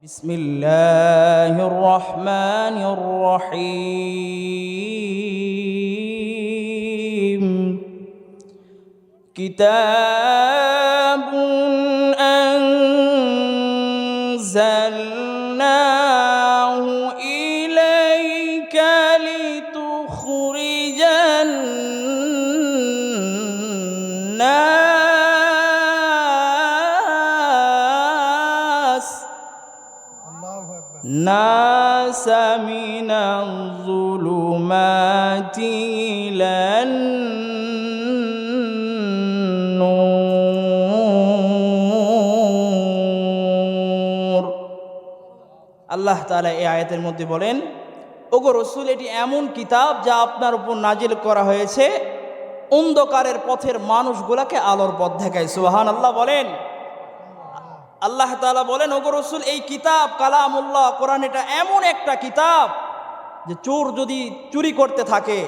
بسم الله الرحمن الرحيم كتاب أنزلناه إليك لتخرج الناس من الظلمات إلى النور আল্লাহ তাআলা এই আয়াতের মধ্যে বলেন, ওগো রাসূল, এটি এমন কিতাব যা আপনার উপর নাজিল করা হয়েছে অন্ধকারের পথের মানুষগুলোকে আলোর পথ দেখায়। সুবহানাল্লাহ বলেন। আল্লাহ তাআলা বলেন, ওগো রাসূল, এই কিতাব কালামুল্লাহ কোরআন এটা এমন একটা কিতাব যে চোর যদি চুরি করতে থাকে,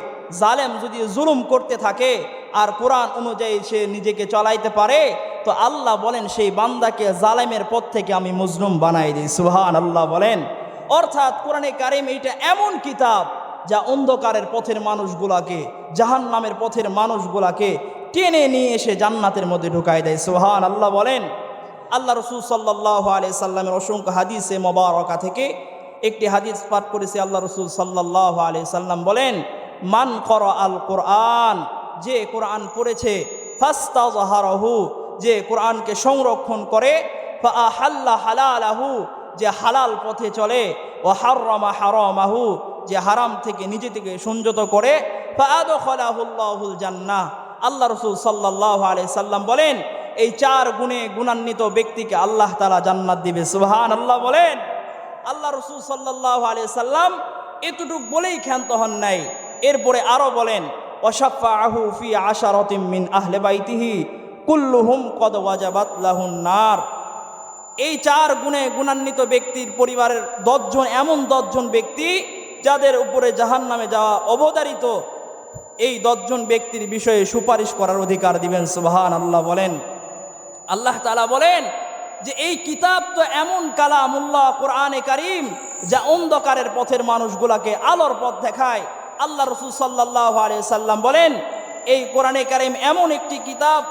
জালেম যদি জুলুম করতে থাকে আর কোরআন অনুযায়ী সে নিজেকে চলাইতে পারে, তো আল্লাহ বলেন সেই বান্দাকে জালেমের পথ থেকে আমি মজলুম বানাই দিই। সুবহানাল্লাহ বলেন। অর্থাৎ কোরআনে কারিম এইটা এমন কিতাব যা অন্ধকারের পথের মানুষগুলাকে, জাহান্নামের পথের মানুষগুলাকে টেনে নিয়ে এসে জান্নাতের মধ্যে ঢুকাই দেয়। সুবহানাল্লাহ বলেন। আল্লাহ রসুল সাল্লাল্লাহু আলাইহি সাল্লামের অসংখ্য হাদিসে মোবারকা থেকে একটি হাদিস পাঠ করেছে। আল্লাহ রসুল সাল্লাল্লাহু আলাইহি সাল্লাম বলেন, মান করা আল কোরআন, যে কোরআন পড়েছে, ফাস্তাযহারাহু, যে কোরআনকে সংরক্ষণ করে, ফাআহাল্লা হালালাহু, যে হালাল পথে চলে, ও হাররামা হারামাহু, যে হারাম থেকে নিজে থেকে সংযত করে, ফাআদখালাহুল্লাহুল জান্নাহ, আল্লাহ রসুল সাল্লাল্লাহু আলাইহি সাল্লাম বলেন এই চার গুণে গুণান্বিত ব্যক্তিকে আল্লাহ তাআলা জান্নাত দিবে। সুবহানাল্লাহ বলেন। আল্লাহ রাসূল সাল্লাল্লাহু আলাইহি সাল্লাম এতটুকু বলেই ক্ষান্ত হন নাই, এরপরে আরো বলেন, ওয়াশাফাআহু ফি আশারাতিন মিন আহলি বাইতিহি কুল্লুহুম কদ ওয়াজাবাত লাহুন নার। এই চার গুণে গুণান্বিত ব্যক্তির পরিবারের 10 জন, এমন 10 জন ব্যক্তি যাদের উপরে জাহান্নামে যাওয়া অবধারিত, এই 10 জন ব্যক্তির বিষয়ে সুপারিশ করার অধিকার দিবেন। সুবহানাল্লাহ বলেন। আল্লাহ তাআলা বলেন যে এই কিতাব তো এমন কালামুল্লাহ কোরআনে কারীম যা অন্ধকারের পথের মানুষগুলাকে আলোর পথ দেখায়। আল্লাহ রাসূল সাল্লাল্লাহু আলাইহি সাল্লাম বলেন এই কোরআনে কারীম এমন একটি কিতাব,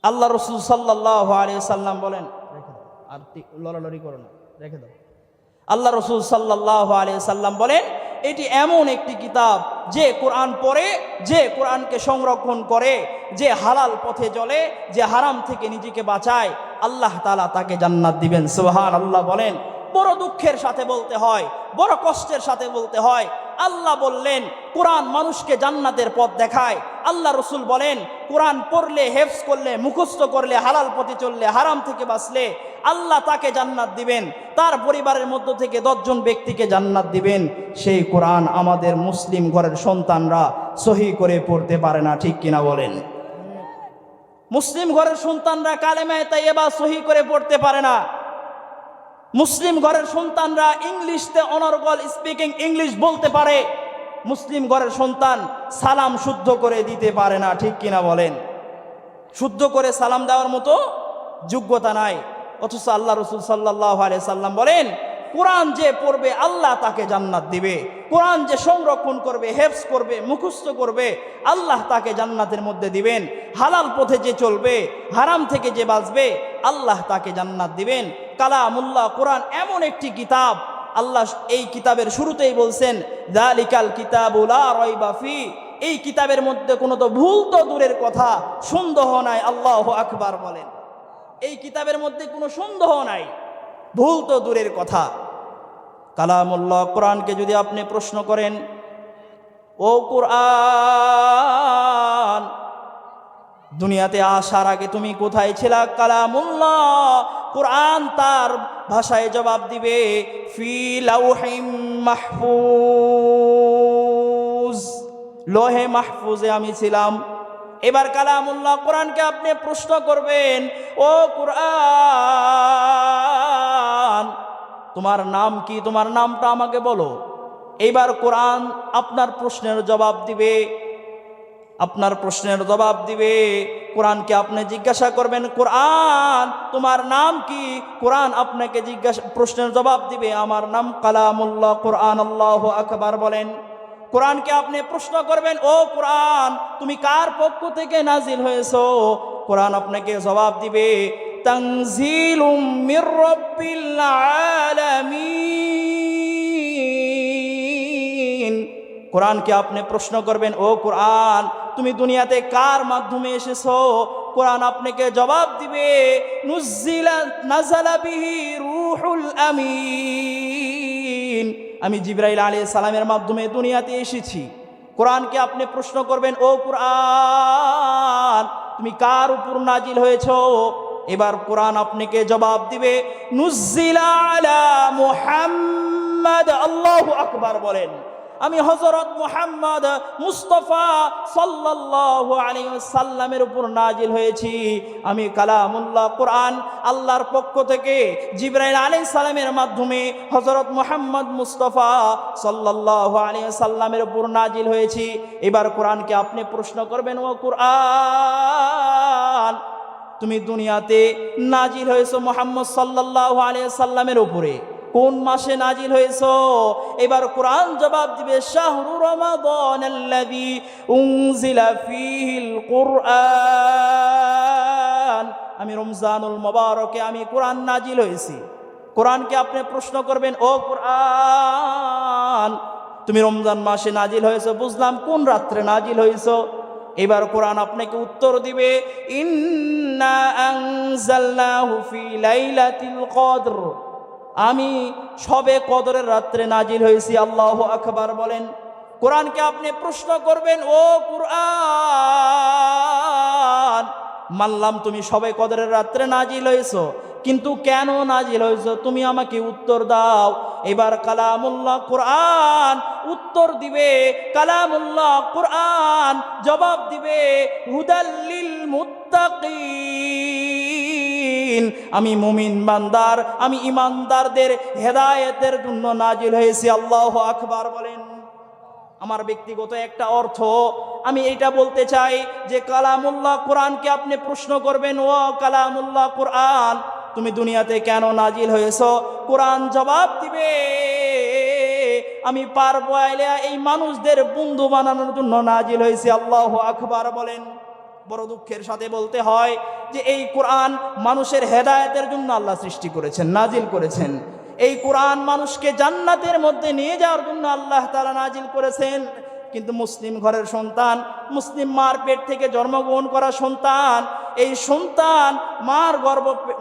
আল্লাহ রাসূল সাল্লাল্লাহু আলাইহি সাল্লাম বলেন, আর লড়ালড়ি করো না, রেখে দাও। আল্লাহ রাসূল সাল্লাল্লাহু আলাইহি সাল্লাম বলেন এটি এমন একটি কিতাব যে কোরআন পড়ে, যে কোরআনকে সংরক্ষণ করে, যে হালাল পথে চলে, যে হারাম থেকে নিজেকে বাঁচায়, আল্লাহ তাআলা তাকে জান্নাত দিবেন। সুবহানাল্লাহ বলেন। বড় দুঃখের সাথে বলতে হয়, বড় কষ্টের সাথে বলতে হয়, আল্লাহ বললেন কোরআন মানুষকে জান্নাতের পথ দেখায়। আল্লাহ রসুল বলেন কোরআন পড়লে, হেফজ করলে, মুখস্থ করলে, হালাল পথে চললে, হারাম থেকে বাঁচলে আল্লাহ তাকে জান্নাত দিবেন, তার পরিবারের মধ্য থেকে 10 জন ব্যক্তিকে জান্নাত দিবেন। সেই কোরআন আমাদের মুসলিম ঘরের সন্তানরা সহি করে পড়তে পারে না, ঠিক কিনা বলেন? মুসলিম ঘরের সন্তানরা কালেমায়ে তাইয়্যিবা সহি করে পড়তে পারে না। মুসলিম ঘরের সন্তানরা ইংলিশতে অনর্গল স্পিকিং ইংলিশ বলতে পারে, মুসলিম ঘরের সন্তান সালাম শুদ্ধ করে দিতে পারে না, ঠিক কিনা বলেন? শুদ্ধ করে সালাম দেওয়ার মতো যোগ্যতা নাই। অথচ আল্লাহ রাসূল সাল্লাল্লাহু আলাইহি সাল্লাম বলেন কোরআন যে পড়বে আল্লাহ তাকে জান্নাত দিবে, কোরআন যে সংরক্ষণ করবে, হেফজ করবে, মুখস্থ করবে, আল্লাহ তাকে জান্নাতের মধ্যে দিবেন। হালাল পথে যে চলবে, হারাম থেকে যে বাঁচবে, আল্লাহ তাকে জান্নাত দিবেন। কালামুল্লাহ কোরআন এমন একটি কিতাব, আল্লাহ এই কিতাবের শুরুতেই বলছেন যালিকাল কিতাবু লা রাইবা ফি, এই কিতাবের মধ্যে কোনো তো ভুল তো দূরের কথা, সন্দেহ নাই। আল্লাহু আকবার বলেন। এই কিতাবের মধ্যে কোনো সন্দেহ নাই, ভুল তো দূরের কথা। কালামুল্লাহ কোরআনকে যদি আপনি প্রশ্ন করেন, ও কোরআন দুনিয়াতে আসার আগে তুমি কোথায় ছিলা? কালামুল্লাহ কোরআন তার ভাষায় জবাব দিবে ফি লাউহিম মাহফুজ, লোহে মাহফুজে আমি ছিলাম। এবার কালামুল্লাহ কোরআনকে আপনি প্রশ্ন করবেন, ও কোরআন তোমার নাম কি? তোমার নামটা আমাকে বলো। এইবার কোরআন আপনার প্রশ্নের জবাব দিবে, আপনার প্রশ্নের জবাব দিবে। কোরআনকে আপনি জিজ্ঞাসা করবেন, কোরআন তোমার নাম কি? কোরআন আপনাকে প্রশ্নের জবাব দিবে, আমার নাম কালামুল্লাহ কোরআন। আল্লাহু আকবার বলেন। কোরআনকে আপনি প্রশ্ন করবেন, ও কোরআন তুমি কার পক্ষ থেকে নাজিল হয়েছো? কোরআন আপনাকে জবাব দিবে, তানজিলুম মির রাব্বিল আলামিন। কোরআনকে আপনি প্রশ্ন করবেন, ও কোরআন তুমি দুনিয়াতে কার মাধ্যমে এসেছো? কোরআন আপনাকে জবাব দিবে, নাযালা বিহি রূহুল আমিন। আমি জিবরাইল আলাইহিস সালামের মাধ্যমে দুনিয়াতে এসেছি। কোরআনকে আপনি প্রশ্ন করবেন, ও কোরআন তুমি কার উপর নাজিল হয়েছো? এবার কোরআন আপনাকে জবাব দিবে, নুজ্জিলা আলা মুহাম্মাদ। আল্লাহু আকবার বলেন। আমি হযরত মুহাম্মদ মুস্তাফা সাল্লাল্লাহু আলাইহি ওয়াসাল্লামের উপর নাজিল হয়েছি। আমি কালামুল্লাহ কোরআন আল্লাহর পক্ষ থেকে জিবরাইল আলাইহিস সালামের মাধ্যমে হযরত মুহাম্মদ মুস্তাফা সাল্লাল্লাহু আলাইহি ওয়াসাল্লামের উপর নাজিল হয়েছি। এবার কোরআনকে আপনি প্রশ্ন করবেন, ও কোরআন তুমি দুনিয়াতে নাজিল হয়েছো মুহাম্মদ সাল্লাল্লাহু আলাইহি ওয়াসাল্লামের উপরে, কোন মাসে নাজিল হয়েছো? এবার কোরআন জবাব দিবে, শাহরু রমাদানাল্লাযী উনজিলা ফীহিল কুরআন। আমি রমজানুল মুবারকে আমি কোরআন নাজিল হয়েছি। কোরআনকে আপনি প্রশ্ন করবেন, ও কোরআন তুমি রমজান মাসে নাজিল হয়েছো, বুঝলাম কোন রাত্রে নাজিল হয়েছো? এবার কোরআন আপনাকে উত্তর দিবে, ইন্না আনজালনাহু ফী লাইলাতিল কদর। আমি শবে কদরের রাত্রে নাজিল হয়েছি। আল্লাহু আকবার বলেন। কোরআনকে আপনি প্রশ্ন করবেন, ও কোরআন মানলাম তুমি শবে কদরের রাত্রে নাজিল হয়েছো, কিন্তু কেন নাজিল হয়েছো তুমি আমাকে উত্তর দাও। এবার কালামুল্লাহ কোরআন উত্তর দিবে, কালামুল্লাহ কোরআন জবাব দিবে, হুদাল্লিল মুত্তাকিন। আমি মুমিন বান্দার, আমি ইমানদারদের হেদায়েতের জন্য নাজিল হয়েছি। আল্লাহু আকবার বলেন। আমার ব্যক্তিগত একটা অর্থ আমি এটা বলতে চাই যে কালামুল্লাহ কোরআনকে আপনি প্রশ্ন করবেন, ও কালামুল্লাহ কোরআন তুমি দুনিয়াতে কেন নাজিল হয়েছো? কোরআন জবাব দিবে, আমি পারবো আইলে এই মানুষদের বন্ধু বানানোর জন্য নাজিল হয়েছে। আল্লাহু আকবার বলেন। বড় দুঃখের সাথে বলতে হয় যে এই কোরআন মানুষের হেদায়েতের জন্য আল্লাহ সৃষ্টি করেছেন, নাজিল করেছেন। এই কোরআন মানুষকে জান্নাতের মধ্যে নিয়ে যাওয়ার জন্য আল্লাহ তাআলা নাজিল করেছেন। কিন্তু মুসলিম ঘরের সন্তান, মুসলিম মার পেট থেকে জন্মগ্রহণ করা সন্তান, এই সন্তান মার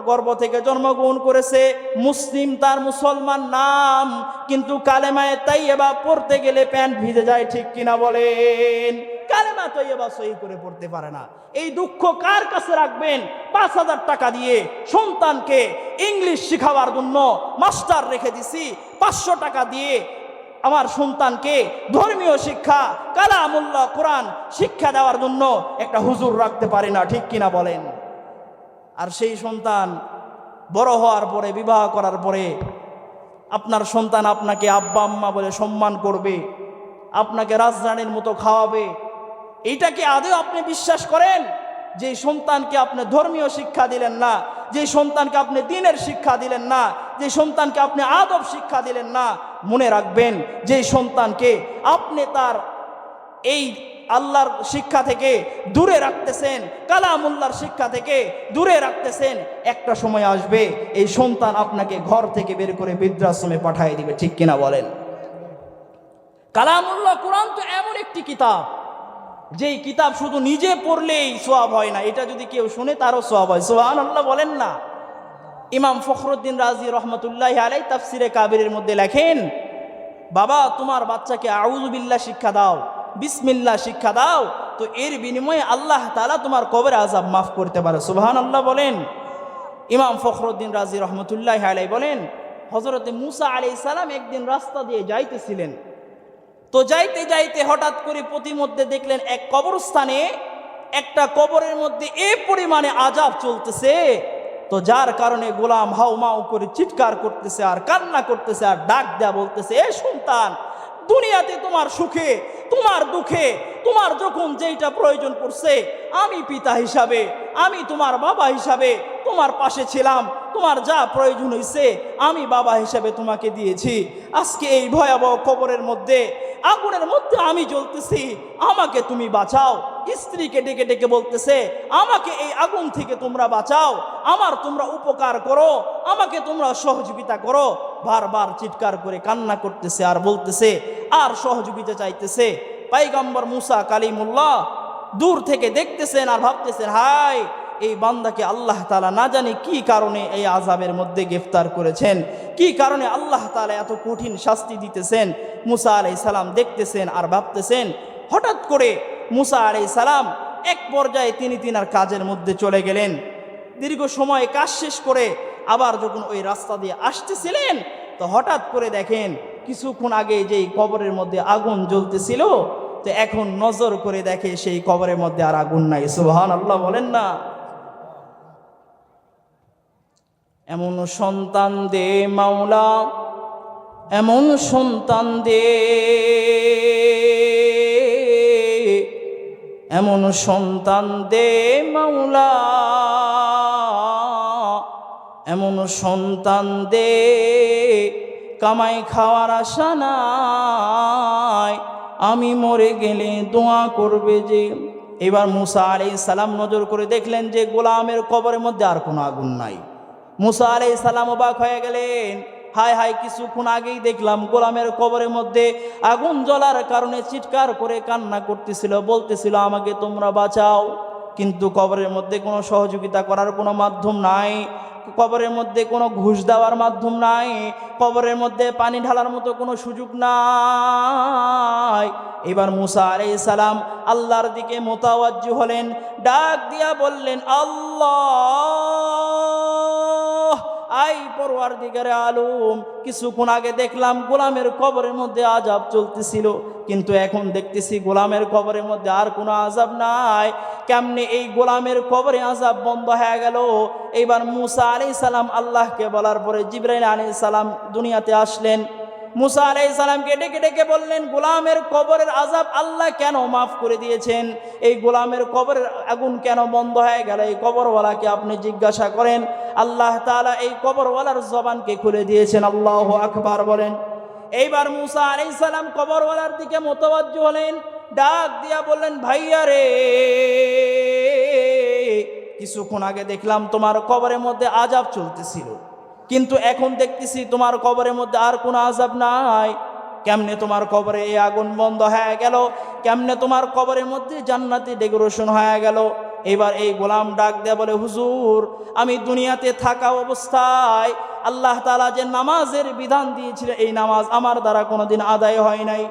গর্ভ থেকে জন্মগ্রহণ করেছে, মুসলিম তার মুসলমান নাম, কিন্তু কালেমায়ে তাইয়্যিবা পড়তে গেলে প্যান্ট ভিজে যায়, ঠিক কিনা বলেন? কালেমা তাইয়্যিবা সহি করে পড়তে পারে না। এই দুঃখ কার কাছে রাখবেন? ৫,০০০ টাকা দিয়ে সন্তানকে ইংলিশ শিখাবার জন্য মাস্টার রেখে দিছি, ৫০০ টাকা দিয়ে আমার সন্তানকে ধর্মীয় শিক্ষা কালামুল্লাহ কোরআন শিক্ষা দেওয়ার জন্য একটা হুজুর রাখতে পারি না, ঠিক কিনা বলেন? আর সেই সন্তান বড় হওয়ার পরে, বিবাহ করার পরে আপনার সন্তান আপনাকে আব্বা আম্মা বলে সম্মান করবে, আপনাকে রাজরানীর মতো খাওয়াবে। এইটা কি আদৌ আপনি বিশ্বাস করেন? যে সন্তানকে আপনি ধর্মীয় শিক্ষা দিলেন না, যে সন্তানকে আপনি দ্বীনের শিক্ষা দিলেন না, যে সন্তানকে আপনি আদব শিক্ষা দিলেন না, মনে রাখবেন যে সন্তানকে আপনি তার এই আল্লাহর শিক্ষা থেকে দূরে রাখতেছেন, কালামুল্লাহর শিক্ষা থেকে দূরে রাখতেছেন, একটা সময় আসবে এই সন্তান আপনাকে ঘর থেকে বের করে বৃদ্ধাশ্রমে পাঠিয়ে দিবে, ঠিক কিনা বলেন? কালামুল্লাহ কোরআন তো এমন একটি কিতাব, যেই কিতাব শুধু নিজে পড়লেই সওয়াব হয় না, এটা যদি কেউ শুনে তারও সওয়াব হয়। সুবহানাল্লাহ বলেন না? ইমাম ফখরুদ্দিন রাজি রহমতুল্লাহি আলাইহি তাফসিরে কাবিরের মধ্যে লেখেন, বাবা তোমার বাচ্চাকে আউযু বিল্লাহ শিক্ষা দাও, বিসমিল্লাহ শিক্ষা দাও, তো এর বিনিময়ে আল্লাহ তাআলা তোমার কবরে আযাব মাফ করতে পারে। সুবহানাল্লাহ বলেন। ইমাম ফখরুদ্দিন রাজি রহমতুল্লাহি আলাইহি বলেন, হযরতে মুসা আলাইহিস সালাম একদিন রাস্তা দিয়ে যাইতেছিলেন, তো যাইতে যাইতে হঠাৎ করে প্রতিমধ্যে দেখলেন এক কবরস্থানে একটা কবরের মধ্যে এই পরিমাণে আযাব চলতেছে, তো যার কারণে গোলাম হাউ মাউ করে চিৎকার করতেছে আর কান্না করতেছে আর ডাক দেয়া বলতেছে, এ সন্তান দুনিয়াতে তোমার সুখে, তোমার দুঃখে, তোমার যখন যেইটা প্রয়োজন পড়ছে, আমি পিতা হিসাবে, আমি তোমার বাবা হিসাবে তোমার পাশে ছিলাম। তোমার যা প্রয়োজন হয়েছে আমি বাবা হিসাবে তোমাকে দিয়েছি। আজকে এই ভয়াবহ কবরের মধ্যে, আগুনের মধ্যে আমি জ্বলতেছি, আমাকে তুমি বাঁচাও। স্ত্রীকে ডেকে ডেকে বলতেছে, আমাকে এই আগুন থেকে তোমরা বাঁচাও, আমার তোমরা উপকার করো, আমাকে তোমরা সহযোগিতা করো। বারবার চিৎকার করে কান্না করতেছে আর বলতেছে, আর সহযোগিতা চাইতেছে। পয়গম্বর মুসা কালিমুল্লাহ দূর থেকে দেখতেছেন আর ভাবতেছেন, হায় এই বান্দাকে আল্লাহ তাআলা না জানি কি কারণে এই আযাবের মধ্যে গ্রেফতার করেছেন, কি কারণে আল্লাহ তাআলা এত কঠিন শাস্তি দিতেছেন। মুসা আলাইহিস সালাম দেখতেছেন আর ভাবতেছেন। হঠাৎ করে মুসা আলাইহিস সালাম এক পর্যায়ে তিনি তিনার কাজের মধ্যে চলে গেলেন। দীর্ঘ সময় কাজ শেষ করে আবার যখন ওই রাস্তা দিয়ে আসতেছিলেন, তো হঠাৎ করে দেখেন কিছুক্ষণ আগে যেই কবরের মধ্যে আগুন জ্বলতেছিল, তো এখন নজর করে দেখে সেই কবরের মধ্যে আর আগুন নাই। সুবহানাল্লাহ বলেন না। এমন সন্তান দে মাওলা, এমন সন্তান দে, এমন সন্তান দে মাওলা, এমন সন্তান দে কামাই খাওয়ার আশা নাই, আমি মরে গেলে দোয়া করবে যে। এবার মুসা আলাইহিস সালাম নজর করে দেখলেন যে গোলামের কবরের মধ্যে আর কোনো আগুন নাই। মুসা আলাইহিস সালাম অবাক হয়ে গেলেন, হায় হায়, কিছুক্ষণ আগেই দেখলাম গোলামের কবরের মধ্যে আগুন জ্বলার কারণে চিৎকার করে কান্না করতেছিল, বলতেছিল আমাকে তোমরা বাঁচাও, কিন্তু কবরের মধ্যে কোনো সহযোগিতা করার কোনো মাধ্যম নাই, কবরের মধ্যে কোনো ঘুষ দেওয়ার মাধ্যম নাই, কবরের মধ্যে পানি ঢালার মতো কোনো সুযোগ নাই। এবার মুসা আলাইহিস সালাম আল্লাহর দিকে মুতাওয়াজ্জিহ হলেন, ডাক দিয়া বললেন, আল্লাহ, আই পরওয়ারদিগারে আলম, কিছুক্ষণ আগে দেখলাম গোলামের কবরের মধ্যে আযাব চলতেছিল, কিন্তু এখন দেখতেছি গোলামের কবরের মধ্যে আর কোনো আযাব নাই। কেমনে এই গোলামের কবরে আযাব বন্ধ হয়ে গেল? এইবার মুসা আলাইহিস সালাম আল্লাহকে বলার পরে জিবরাইল আলাইহিস সালাম দুনিয়াতে আসলেন। মুসা আলাইহিস সালামকে ডেকে ডেকে বললেন, গোলামের কবরের আযাব আল্লাহ কেন মাফ করে দিয়েছেন? এই গোলামের কবরের আগুন কেন বন্ধ হয়ে গেল? এই কবরওয়ালাকে আপনি জিজ্ঞাসা করেন। আল্লাহ তাআলা এই কবরওয়ালার জবানকে খুলে দিয়েছেন। আল্লাহু আকবার বলেন। এইবার মুসা আলাইহিস সালাম কবরওয়ালার দিকে মুতাওয়াজ্জিহ হলেন, ডাক দিয়া বললেন, ভাইয়া রে, কিছুক্ষণ আগে দেখলাম তোমার কবরের মধ্যে আযাব চলতেছিল, কিন্তু এখন দেখতেছি তোমার কবরের মধ্যে আর কোনো আযাব নাই। কেমনে তোমার কবরে এই আগুন বন্ধ হয়ে গেল? কেমনে তোমার কবরের মধ্যে জান্নাতি ডেকোরেশন হয়ে গেল? এবার এই গোলাম ডাক দেয়া বলে, হুজুর, আমি দুনিয়াতে থাকা অবস্থায় আল্লাহ তাআলা যে নামাজের বিধান দিয়েছিলেন, এই নামাজ আমার দ্বারা কোনোদিন আদায় হয় নাই।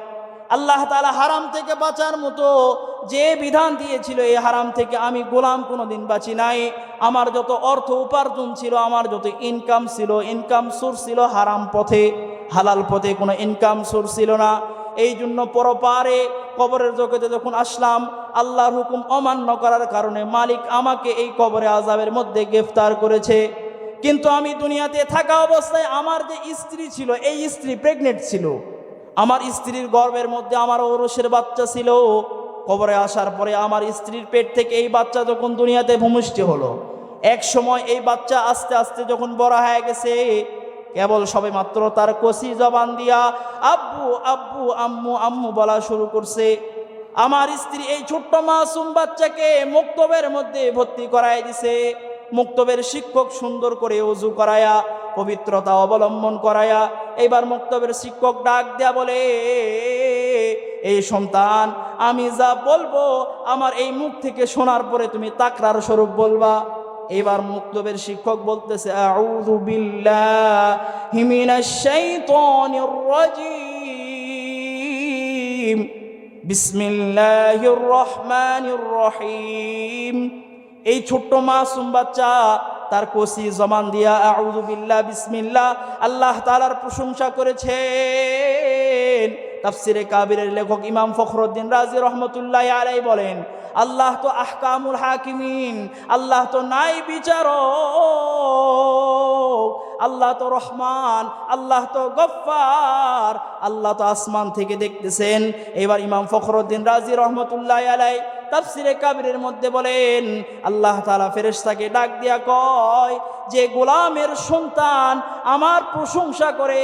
আল্লাহ তাআলা হারাম থেকে বাঁচার মতো যে বিধান দিয়েছিল, এই হারাম থেকে আমি গোলাম কোনোদিন বাঁচি নাই। আমার যত অর্থ উপার্জন ছিল, আমার যত ইনকাম ছিল, ইনকাম সোর্স ছিল হারাম পথে, হালাল পথে কোনো ইনকাম সোর্স ছিল না। এই জন্য পরপারে কবরের জগতে যখন আসলাম, আল্লাহর হুকুম অমান্য করার কারণে মালিক আমাকে এই কবরে আযাবের মধ্যে গ্রেফতার করেছে। কিন্তু আমি দুনিয়াতে থাকা অবস্থায় আমার যে স্ত্রী ছিল, এই স্ত্রী প্রেগনেন্ট ছিল, আমার স্ত্রীর গর্ভের মধ্যে আমার ঔরসের বাচ্চা ছিল। কবরে আসার পরে আমার স্ত্রীর পেট থেকে এই বাচ্চা যখন দুনিয়াতে ভূমিষ্ঠ হলো, এক সময় এই বাচ্চা আস্তে আস্তে যখন বড় হয়ে গেছে, কেবল সবে মাত্র তার কসি জবান দিয়া আব্বু আব্বু, আম্মু আম্মু বলা শুরু করছে। আমার স্ত্রী এই ছোট্ট মাসুম বাচ্চাকে মুক্তবের মধ্যে ভর্তি করায় দিছে। মুক্তবের শিক্ষক সুন্দর করে ওযু করায়া, পবিত্রতা অবলম্বন করায়া, এইবার মুক্তবের শিক্ষক ডাক দেয়া বলে, এই সন্তান, আমি যা বলবো আমার এই মুখ থেকে শোনার পরে তুমি তাকরার স্বরূপ বলবা। এবার মুক্তবের শিক্ষক বলতেছে, আউযু বিল্লাহি মিনাশ শাইতানির রাজীম, বিসমিল্লাহির রহমানির রহিম। এই ছোট্ট মাসুম বাচ্চা তার কসি জবান দিয়া আউযু বিল্লাহ বিসমিল্লাহ আল্লাহ তাআলার প্রশংসা করেছেন। তাফসিরে কাবিরের লেখক ইমাম ফখরুদ্দিন রাজি রহমতুল্লাহি আলাইহি বলেন, আল্লাহ তো আহকামুল হাকিমিন, আল্লাহ তো নাই বিচারক, আল্লাহ তো রহমান, আল্লাহ তো গফফার, আল্লাহ তো আসমান থেকে দেখতেছেন। এবার ইমাম ফখরুদ্দিন রাজি রহমতুল্লাহ আলাইহি তাফসিরে কাবিরের মধ্যে বলেন, আল্লাহ তাআলা ফেরেশতাকে ডাক দিয়া কয় যে গোলামের সন্তান আমার প্রশংসা করে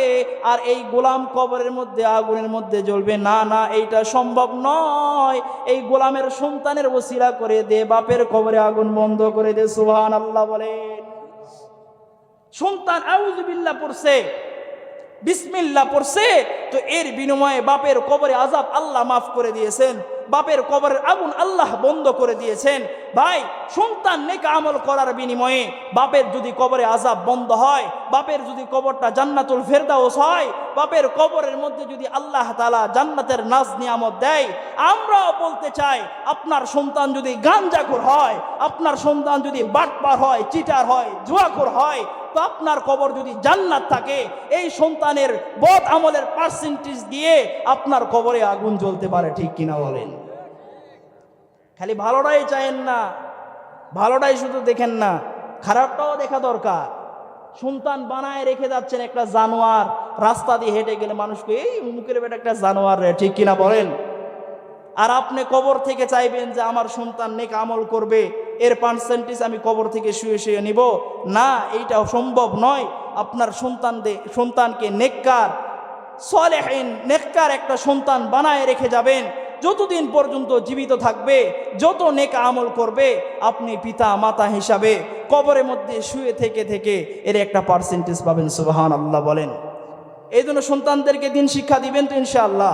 আর এই গোলাম কবরের মধ্যে আগুনের মধ্যে জ্বলবে, না না এইটা সম্ভব নয়, এই গোলামের সন্তানের ওসিলা করে দে বাপের কবরে আগুন বন্ধ করে দে। সুবহানাল্লাহ বলেন। সন্তান আউযু বিল্লাহ পড়ছে, বিসমিল্লাহ পড়ছে, তো এর বিনিময়ে বাপের কবরে আযাব আল্লাহ মাফ করে দিয়েছেন, বাপের কবরের আগুন আল্লাহ বন্ধ করে দিয়েছেন। ভাই, সন্তান নেক আমল করার বিনিময়ে বাপের যদি কবরে আযাব বন্ধ হয়, বাপের যদি কবরটা জান্নাতুল ফেরদাউস হয়, বাপের কবরের মধ্যে যদি আল্লাহ তাআলা জান্নাতের নাজ নিয়ামত দেয়, আমরাও বলতে চাই আপনার সন্তান যদি গাঞ্জাখোর হয়, আপনার সন্তান যদি বাটপার হয়, চিটার হয়, জুয়াখোর হয়, তো আপনার কবর যদি জান্নাত থাকে, এই সন্তানের বদ আমলের পার্সেন্টেজ দিয়ে আপনার কবরে আগুন জ্বলতে পারে। ঠিক কিনা বলেন? খালি ভালোটাই চাইেন না, ভালোটাই শুধু দেখেন না, খারাপটাও দেখা দরকার। সন্তান বানায় রেখে যাচ্ছেন একটা জানোয়ার, রাস্তা দিয়ে হেঁটে গেলে মানুষকে এই মুখের বেটা একটা জানোয়ার রে, ঠিক কিনা বলেন? আর আপনি কবর থেকে চাইবেন যে আমার সন্তান নেক আমল করবে, এর পার্সেন্টেজ আমি কবর থেকে শুয়ে শুয়ে নিব, না, এইটা সম্ভব নয়। আপনার সন্তানকে নেককার সালেহিন নেককার একটা সন্তান বানায় রেখে যাবেন। যতদিন পর্যন্ত জীবিত থাকবে, যত নেক আমল করবে, আপনি পিতা মাতা হিসাবে কবরের মধ্যে শুয়ে থেকে থেকে এর একটা পার্সেন্টেজ পাবেন। সুবহানাল্লাহ বলেন। এই জন্য সন্তানদেরকে দিন শিক্ষা দিবেন তো ইনশাআল্লাহ,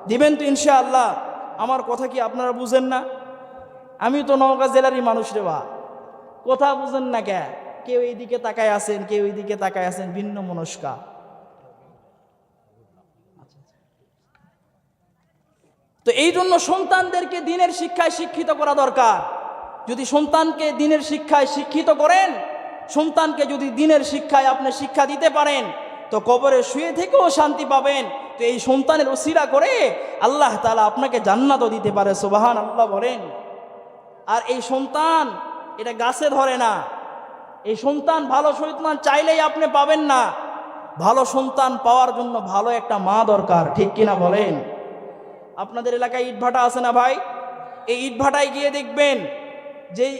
দিবেন তো ইনশাআল্লাহ। আমার কথা কি আপনারা বুঝেন না? আমি তো নওগাঁ জেলারই মানুষ রে বা, কথা বুঝেন না কে? কেউ এইদিকে তাকায় আছেন, কেউ এইদিকে তাকায় আছেন, ভিন্ন মনস্কা। তো এই জন্য সন্তানদেরকে দিনের শিক্ষায় শিক্ষিত করা দরকার। যদি সন্তানকে দিনের শিক্ষায় শিক্ষিত করেন, সন্তানকে যদি দিনের শিক্ষায় আপনি শিক্ষা দিতে পারেন, তো কবরে শুয়ে থেকেও শান্তি পাবেন। তো এই সন্তানের ওসিলা করে আল্লাহ তাআলা আপনাকে জান্নাতও দিতে পারে। সুবহানাল্লাহ বলেন। আর এই সন্তান এটা গাছে ধরে না, এই সন্তান ভালো সন্তান চাইলেই আপনি পাবেন না। ভালো সন্তান পাওয়ার জন্য ভালো একটা মা দরকার, ঠিক কিনা বলেন? আপনাদের এলাকায় ইটভাটা আছে না ভাই? এই ইটভাটায় গিয়ে দেখবেন যেই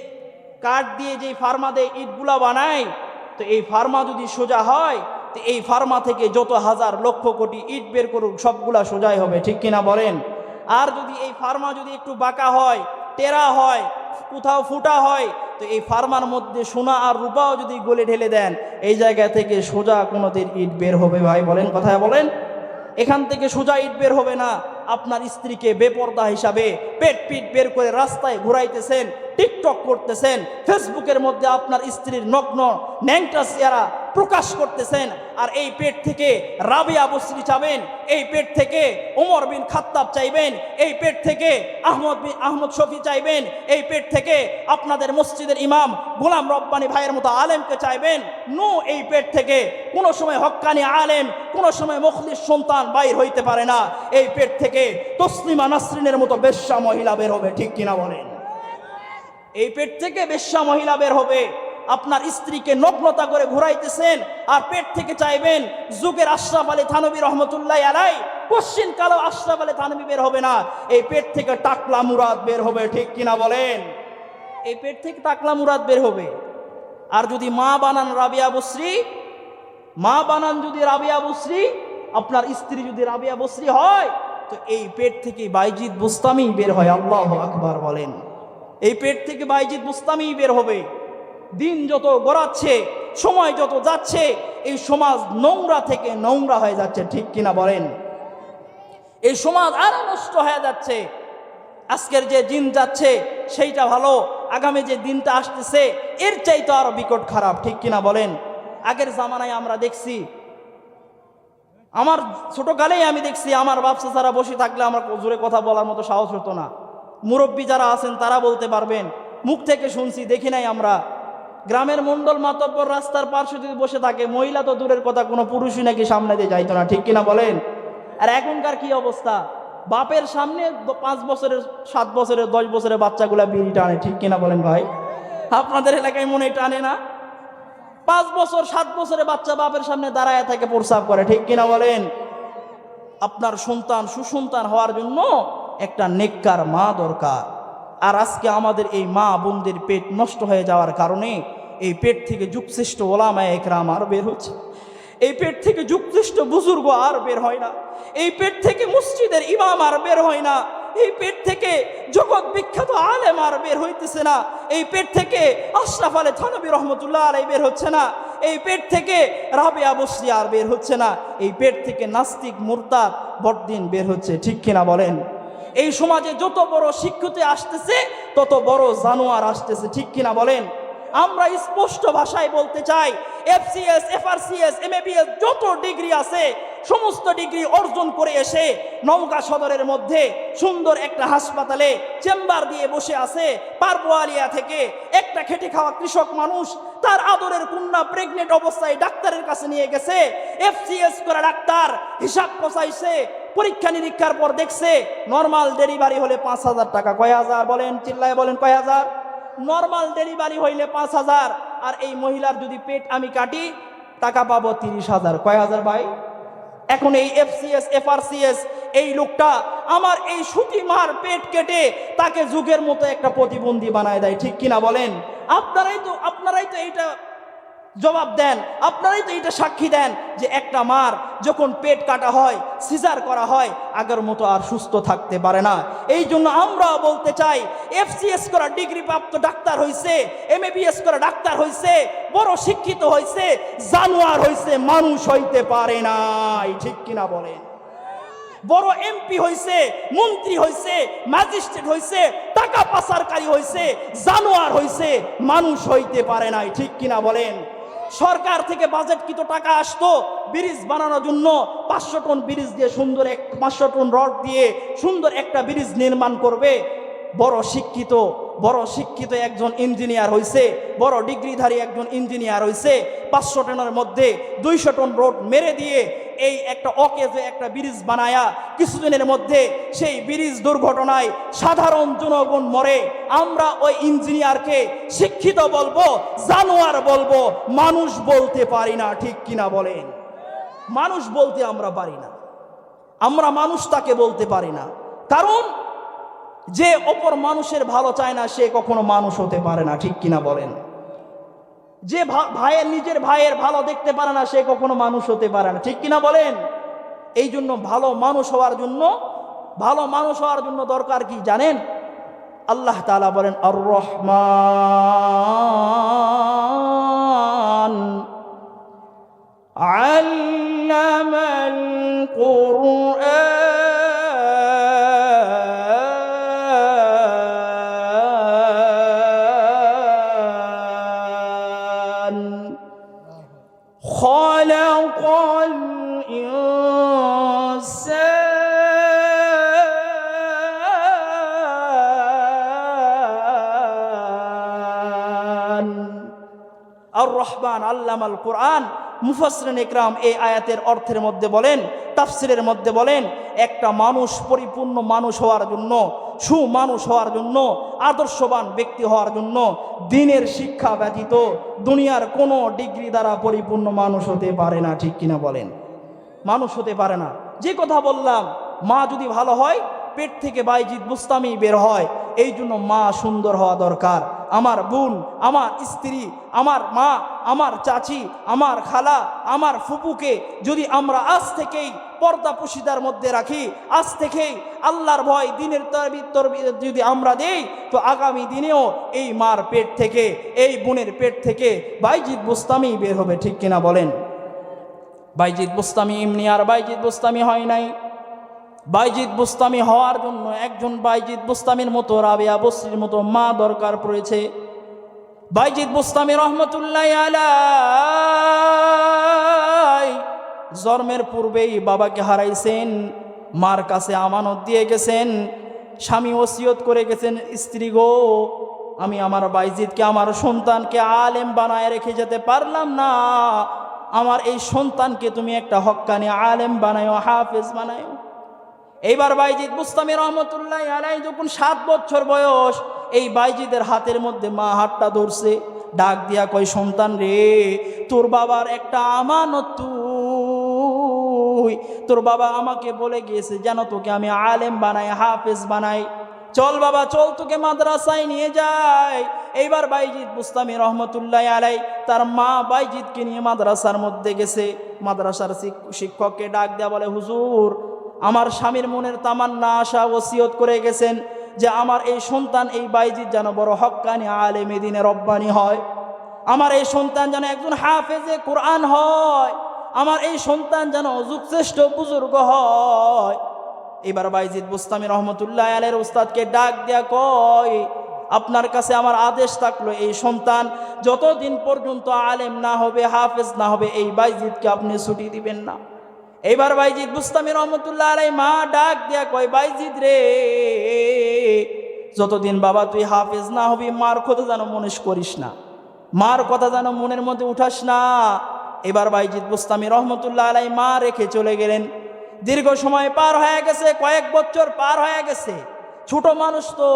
কাঠ দিয়ে যেই ফার্মা দিয়ে ইটগুলা বানায়, তো এই ফার্মা যদি সোজা হয়, তো এই ফার্মা থেকে যত হাজার লক্ষ কোটি ইট বের করুক সবগুলা সোজাই হবে, ঠিক কিনা বলেন? আর যদি এই ফার্মা যদি একটু বাঁকা হয়, টেরা হয়, কোথাও ফুটা হয়, তো এই ফার্মার মধ্যে সোনা আর রূপাও যদি গলে ঢেলে দেন, এই জায়গা থেকে সোজা কোনোদিন ইট বের হবে ভাই? বলেন, কথায় বলেন। এখান থেকে সোজা ইট বের হবে না। আপনার স্ত্রীকে বেপর্দা হিসাবে পেট পিট বের করে রাস্তায় ঘুরাইতেছেন, টিকটক করতেছেন, ফেসবুকের মধ্যে আপনার স্ত্রীর নগ্ন ন্যাংটা চেহারা প্রকাশ করতেছেন, আর এই পেট থেকে রাবিয়া বসরি চাবেন, এই পেট থেকে ওমর বিন খাত্তাব চাইবেন, এই পেট থেকে আহমদ শফি চাইবেন, এই পেট থেকে আপনাদের মসজিদের ইমাম গোলাম রব্বানী ভাইয়ের মতো আলেমকে চাইবেন। নো, এই পেট থেকে কোনো সময় হক্কানি আলেম, কোনো সময় মুখলিস সন্তান বাইর হইতে পারে না। এই পেট থেকে তসলিমা নাসরিনের মতো বেশ্যা মহিলা বের হবে, ঠিক কিনা বলেন? এই পেট থেকে বেশ্যা মহিলা বের হবে। আপনার স্ত্রীকে নগ্নতা করে ঘুরাইতেছেন, আর পেট থেকে চাইবেন যুগের আশরাফ আলী থানভী রহমতুল্লাহ আলাইহি, কোশ্চিন কালো আশরাফ আলী থানভী বের হবে না, এই পেট থেকে টাকলা মুরাদ বের হবে, ঠিক কিনা বলেন? এই পেট থেকে টাকলা মুরাদ বের হবে। আর যদি মা বানান রাবিয়া বসরি, মা বানান যদি রাবিয়া বসরি, আপনার স্ত্রী যদি রাবিয়া বসরি হয়, তো এই পেট থেকে বাইজিদ বুস্তামি বের হয়। আল্লাহু আকবার বলেন। এই পেট থেকে বাইজিদ বুস্তামি বের হবে। দিন যত গড়াচ্ছে, সময় যত যাচ্ছে, এই সমাজ নোংরা থেকে নোংরা হয়ে যাচ্ছে, ঠিক কিনা বলেন? এই সমাজ আরো নষ্ট হয়ে যাচ্ছে। আজকের যে দিন যাচ্ছে সেইটা ভালো, আগামী যে দিনটা আসতেছে এর চাইতে আরো বিকট খারাপ, ঠিক কিনা বলেন? আগের জামানায় আমরা দেখছি, আমার ছোটকালেই আমি দেখছি, আমার বাপসা যারা বসে থাকলে আমার জোরে কথা বলার মতো সাহস হতো না। মুরব্বী যারা আছেন তারা বলতে পারবেন, মুখ থেকে শুনছি, দেখি নাই আমরা। গ্রামের মন্ডল মাতব্বর রাস্তার পার্শ্বে যদি বসে থাকে, মহিলা তো দূরের কথা, কোনো পুরুষই নাকি সামনে দিয়ে যাইতো না, ঠিক কিনা বলেন? আর এখনকার কি অবস্থা? বাপের সামনে 5 বছরের 7 বছরের 10 বছরের বাচ্চাগুলা বিড়ি টানে, ঠিক কিনা বলেন ভাই? আপনাদের এলাকায় মনে টানে না? 5 বছর 7 বছরের বাচ্চা বাপের সামনে দাঁড়ায় থাকে, প্রস্রাব করে, ঠিক কিনা বলেন? আপনার সন্তান সুসন্তান হওয়ার জন্য একটা নেককার মা দরকার। আর আজকে আমাদের এই মা বোনদের পেট নষ্ট হয়ে যাওয়ার কারণে এই পেট থেকে যুগশ্রেষ্ঠ ওলামায়ে একরাম আর বের হচ্ছে, এই পেট থেকে যুগশ্রেষ্ঠ বুজুর্গ আর বের হয় না, এই পেট থেকে মসজিদের ইমাম আর বের হয় না, এই পেট থেকে জগৎ বিখ্যাত আলেম আর বের হইতেছে না, এই পেট থেকে আশরাফ আলী থানভী রহমতুল্লাহ আলাইহি বের হচ্ছে না, এই পেট থেকে রাবেয়া বসরি আর বের হচ্ছে না, এই পেট থেকে নাস্তিক মুরতাদ বড়দিন বের হচ্ছে, ঠিক কিনা বলেন? এই সমাজে যত বড় শিক্ষিত আসতেছে তত বড় জানোয়ার আসতেছে, ঠিক কিনা বলেন? আমরা স্পষ্ট ভাষায় বলতে চাই, এফসিএস, এফআরসিএস, এমএবিএস যত ডিগ্রি আছে সমস্ত ডিগ্রি অর্জন করে এসে নওগাঁ সদরের মধ্যে সুন্দর একটা হাসপাতালে চেম্বার দিয়ে বসে আছে পারবোয়ালিয়া থেকে একটা খেটে খাওয়া কৃষক মানুষ তার আদরের কন্যা প্রেগনেন্ট অবস্থায় ডাক্তারের কাছে নিয়ে গেছে। এফসিএস করা ডাক্তার হিসাব কষাইছে, পরীক্ষা নিরীক্ষার পর দেখছে নর্মাল ডেলিভারি হলে 5,000 টাকা। কয় হাজার বলেন? চিল্লায় বলেন কয় হাজার? নর্মাল ডেলিভারি হইলে 5,000, আর এই মহিলার যদি পেট আমি কাটি টাকা পাবো 30,000। কয় হাজার ভাই? এখন এই এফসিএস, এফআরসিএস এই লোকটা আমার এই সুতি মার পেট কেটে তাকে যুগের মতো একটা প্রতিবন্ধী বানায় দেয়, ঠিক কিনা বলেন? আপনারাই তো এইটা জবাব দেন, আপনারাই তো এইটা সাক্ষী দেন যে একটা মার যখন পেট কাটা হয়, সিজার করা হয়, আগের মতো আর সুস্থ থাকতে পারে না। এই জন্য আমরা বলতে চাই, এফসিএস করা ডিগ্রি প্রাপ্ত ডাক্তার হইছে, এমএবিএস করা ডাক্তার হইছে, বড় শিক্ষিত হইছে, জানোয়ার হইছে, মানুষ হইতে পারে নাই, ঠিক কিনা বলেন? বড় এমপি হইছে, মন্ত্রী হইছে, ম্যাজিস্ট্রেট হইছে, টাকা পাচারকারী হইছে, জানোয়ার হইছে, মানুষ হইতে পারে নাই, ঠিক কিনা বলেন? সরকার থেকে বাজেটকৃত টাকা আসতো ব্রিজ বানানোর জন্য, 500 টন ব্রিজ দিয়ে সুন্দর 500 টন রড দিয়ে সুন্দর একটা ব্রিজ নির্মাণ করবে। বড় শিক্ষিত একজন ইঞ্জিনিয়ার হইছে, বড় ডিগ্রিধারী একজন ইঞ্জিনিয়ার হইছে, 500 টনের মধ্যে 200 টন রড মেরে দিয়ে এই একটা অকেজে একটা ব্রিজ বানায়া কিছুদিনের মধ্যে সেই ব্রিজ দুর্ঘটনায় সাধারণ জনগণ মরে। আমরা ওই ইঞ্জিনিয়ারকে শিক্ষিত বলবো, জানোয়ার বলবো, মানুষ বলতে পারি না, ঠিক কিনা বলেন? মানুষ বলতে আমরা পারি না, আমরা মানুষ তাকে বলতে পারি না, কারণ যে অপর মানুষের ভালো চায় না সে কখনো মানুষ হতে পারে না, ঠিক কিনা বলেন? যে নিজের ভাইয়ের ভালো দেখতে পারে না সে কখনো মানুষ হতে পারে না, ঠিক কিনা বলেন? এই জন্য ভালো মানুষ হওয়ার জন্য দরকার কি জানেন? আল্লাহ তাআলা বলেন আর রহমান আল্লামাল কুরআন খালাকাল ইনসান। আর রহমান আল্লামাল কুরআন। মুফাসসিরিন ইকরাম এই আয়াতের অর্থের মধ্যে বলেন, তাফসিরের মধ্যে বলেন, একটা মানুষ পরিপূর্ণ মানুষ হওয়ার জন্য, সুমানুষ হওয়ার জন্য, আদর্শবান ব্যক্তি হওয়ার জন্য দ্বীনের শিক্ষা ব্যতীত দুনিয়ার কোনো ডিগ্রি দ্বারা পরিপূর্ণ মানুষ হতে পারে না, ঠিক কিনা বলেন? মানুষ হতে পারে না। যে কথা বললাম, মা যদি ভালো হয় পেট থেকে বাইজিদ বুস্তামি বের হয়, এই জন্য মা সুন্দর হওয়া দরকার। আমার বোন, আমার স্ত্রী, আমার মা, আমার চাচি, আমার খালা, আমার ফুপুকে যদি আমরা আজ থেকেই পর্দা পুশিদার মধ্যে রাখি, আজ থেকেই আল্লাহর ভয়, দ্বীনের তরবিয়ত যদি আমরা দেই, তো আগামী দিনেও এই মার পেট থেকে, এই বোনের পেট থেকে বাইজিদ বুস্তামি বের হবে, ঠিক কিনা বলেন? বাইজিদ বুস্তামি এমনি আর বাইজিদ বুস্তামি হয় নাই। বাইজিদ বুস্তামি হওয়ার জন্য একজন বাইজিদ বুস্তামির মতো, রাবেয়া বসরির মতো মা দরকার পড়েছে। বাইজিদ বুস্তামি রহমতুল্লাহ আলাইহি জন্মের পূর্বেই বাবাকে হারাইছেন, মার কাছে আমানত দিয়ে গেছেন, স্বামী ওসিয়ত করে গেছেন, স্ত্রী গো আমি আমার বাইজিদকে, আমার সন্তানকে আলেম বানায় রেখে যেতে পারলাম না, আমার এই সন্তানকে তুমি একটা হক্কানি আলেম বানায়ো, হাফেজ বানায়ো। এইবার বাইজিদ বুস্তামি রহমতুল্লাহ আলাইহি যখন 7 বছর বয়স, এই বাইজিদের হাতের মধ্যে মা হাতটা ধরছে, ডাক দিয়া কয়, সন্তান রে, তোর বাবার একটা আমানত তুই, তোর বাবা আমাকে বলে গিয়েছে যেন তোকে আমি আলেম বানাই, হাফেজ বানাই, চল বাবা চল, তোকে মাদ্রাসায় নিয়ে যাই। এইবার বাইজিদ বুস্তামি রহমতুল্লাহ আলাই তার মা বাইজিদকে নিয়ে মাদ্রাসার মধ্যে গেছে। মাদ্রাসার শিক্ষককে ডাক দেয়া বলে, হুজুর, আমার স্বামীর মনের তামান্না আশা ওসিয়ত করে গেছেন যে আমার এই সন্তান এই বাইজিদ যেন বড় হক্কানি আলেমে দ্বীনে রব্বানি হয়, আমার এই সন্তান যেন একজন হাফেজে কোরআন হয়, আমার এই সন্তান যেন যুগশ্রেষ্ঠ বুজুর্গ হয়। এবার বাইজিদ বুস্তামি রহমতুল্লাহ আলাইহির উস্তাদকে ডাক দেয়া কয়, আপনার কাছে আমার আদেশ থাকলো, এই সন্তান যতদিন পর্যন্ত আলেম না হবে, হাফেজ না হবে, এই বাইজিদকে আপনি ছুটি দিবেন না। এইবার বাইজিদ বুস্তামি রহমতুল্লাহ আলাইহি মা ডাক দেয়া কয়, বাইজিদ রে, যতদিন বাবা তুই হাফেজ না হবি, মার কথা যেন মনে করিস না, মার কথা যেন মনের মধ্যে উঠাস না। এবার বাইজিদ বুস্তামি রহমতুল্লাহ আলাইহি মা রেখে চলে গেলেন। দীর্ঘ সময় পার হয়ে গেছে, কয়েক বছর পার হয়ে গেছে। ছোট মানুষ তো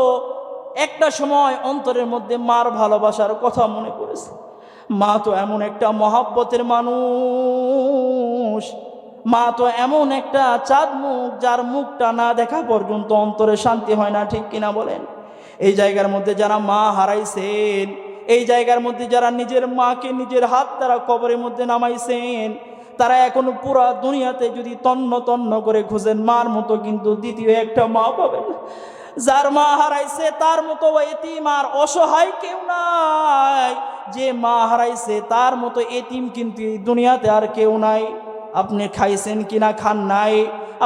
একটা সময় অন্তরের মধ্যে মার ভালোবাসার কথা মনে পড়েছে। মা তো এমন একটা মহাব্বতের মানুষ, মা তো এমন একটা চাঁদ মুখ, যার মুখটা না দেখা পর্যন্ত অন্তরে শান্তি হয় না, ঠিক কিনা বলেন? এই জায়গার মধ্যে যারা মা হারাইছেন, এই জায়গার মধ্যে যারা নিজের মাকে নিজের হাত দ্বারা কবরের মধ্যে নামাইছেন, তারা এখন পুরা দুনিয়াতে যদি তন্ন তন্ন করে খুঁজেন, মার মতো কিন্তু দ্বিতীয় একটা মা পাবেন না। যার মা হারাইছে তার মতো এতিম আর অসহায় কেউ নাই। যে মা হারাইছে তার মতো এতিম কিন্তু এই দুনিয়াতে আর কেউ নাই। আপনি খাইছেন কিনা খান নাই,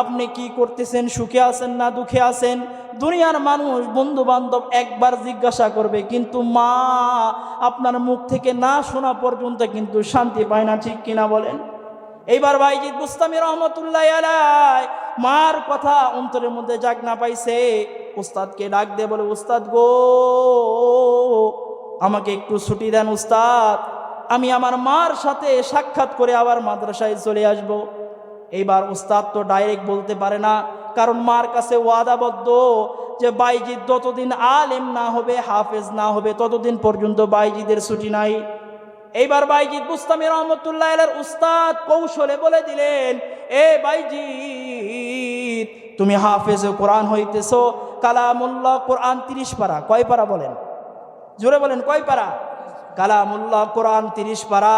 আপনি কি করতেছেন, সুখে আছেন না দুঃখে আছেন, দুনিয়ার মানুষ বন্ধু বান্ধব একবার জিজ্ঞাসা করবে, কিন্তু মা আপনার মুখ থেকে না শোনা পর্যন্ত কিন্তু শান্তি পায় না, ঠিক কিনা বলেন? এইবার বাইজিদ বুস্তামি রহমতুল্লাহ আলাইহি মার কথা অন্তরের মধ্যে জাগ না পাইছে, উস্তাদকে ডাক দিয়ে বলে, উস্তাদ গো, আমাকে একটু ছুটি দেন উস্তাদ, আমি আমার মার সাথে সাক্ষাৎ করে আবার মাদ্রাসায় চলে আসব। এইবার উস্তাদ তো ডাইরেক্ট বলতে পারে না, কারণ মার কাছে ওয়াদাবদ্ধ যে বাইজিদ যতদিন আলেম না হবে, হাফেজ না হবে, ততদিন পর্যন্ত বাইজিদের ছুটি নাই। এইবার বাইজিদ বুস্তামি রহমতুল্লাহ আলাইহির উস্তাদ কৌশলে বলে দিলেন, এ বাইজিদ, তুমি হাফেজে কোরআন হইতেছো, কালামুল্লাহ কোরআন 30 পারা। কয় পারা বলেন? জোরে বলেন, কয় পারা? কালামুল্লাহ কোরআন 30 পারা।